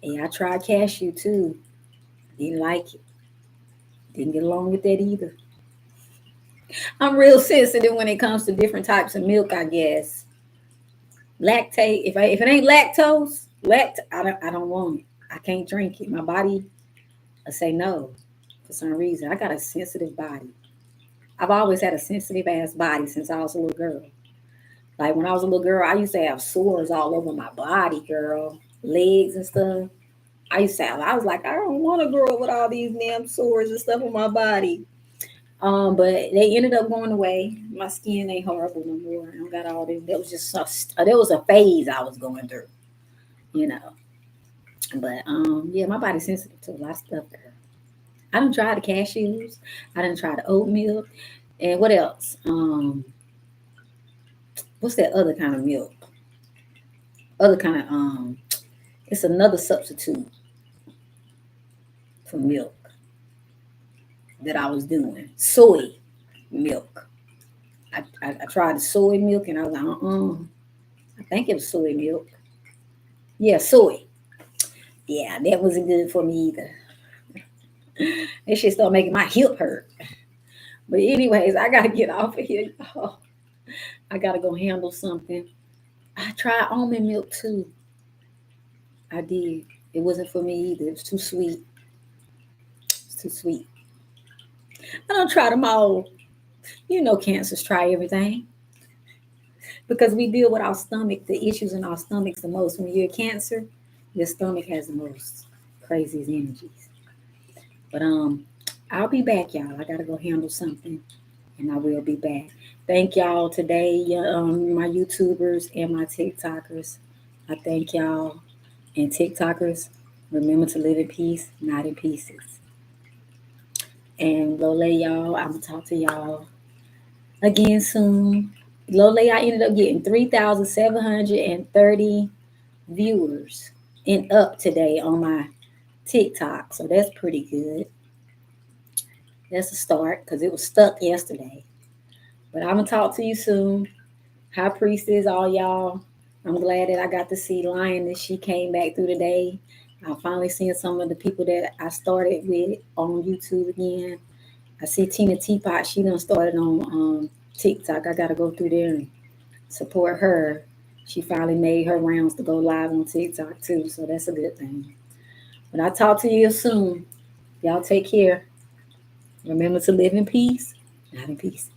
Yeah, I tried cashew too. Didn't like it. Didn't get along with that either. I'm real sensitive when it comes to different types of milk, I guess. Lactate, if it ain't lactose, I don't want it. I can't drink it. My body I say no for some reason. I got a sensitive body. I've always had a sensitive ass body since I was a little girl. Like when I was a little girl, I used to have sores all over my body, girl, legs and stuff. I was like, I don't want to grow up with all these damn sores and stuff on my body. But they ended up going away. My skin ain't horrible no more. I don't got all this. That was just there was a phase I was going through, you know. But yeah, my body's sensitive to a lot of stuff, girl. I done tried the cashews. I done tried the oatmeal. And what else? What's that other kind of milk? Other kind of it's another substitute for milk that I was doing. Soy milk. I tried the soy milk and I was like, I think it was soy milk. Yeah, soy. Yeah, that wasn't good for me either. That shit started making my hip hurt. But anyways, I gotta get off of here, y'all. I gotta go handle something. I tried almond milk too. I did. It wasn't for me either. It was too sweet. It's too sweet. I don't try them all. You know, cancers try everything because we deal with our stomach, the issues in our stomachs the most. When you're a cancer, your stomach has the most craziest energies. But I'll be back, y'all. I gotta go handle something, and I will be back. Thank y'all today, my YouTubers and my TikTokers. I thank y'all. And TikTokers, remember to live in peace, not in pieces. And Lole, y'all, I'm gonna talk to y'all again soon. Lole, I ended up getting 3,730 viewers and up today on my TikTok. So that's pretty good. That's a start because it was stuck yesterday. But I'm gonna talk to you soon. High Priestess, all y'all. I'm glad that I got to see Lioness. She came back through today. I finally seen some of the people that I started with on YouTube again. I see Tina Teapot. She done started on TikTok. I gotta go through there and support her. She finally made her rounds to go live on TikTok too, so that's a good thing. But I'll talk to you soon. Y'all take care. Remember to live in peace, not in peace.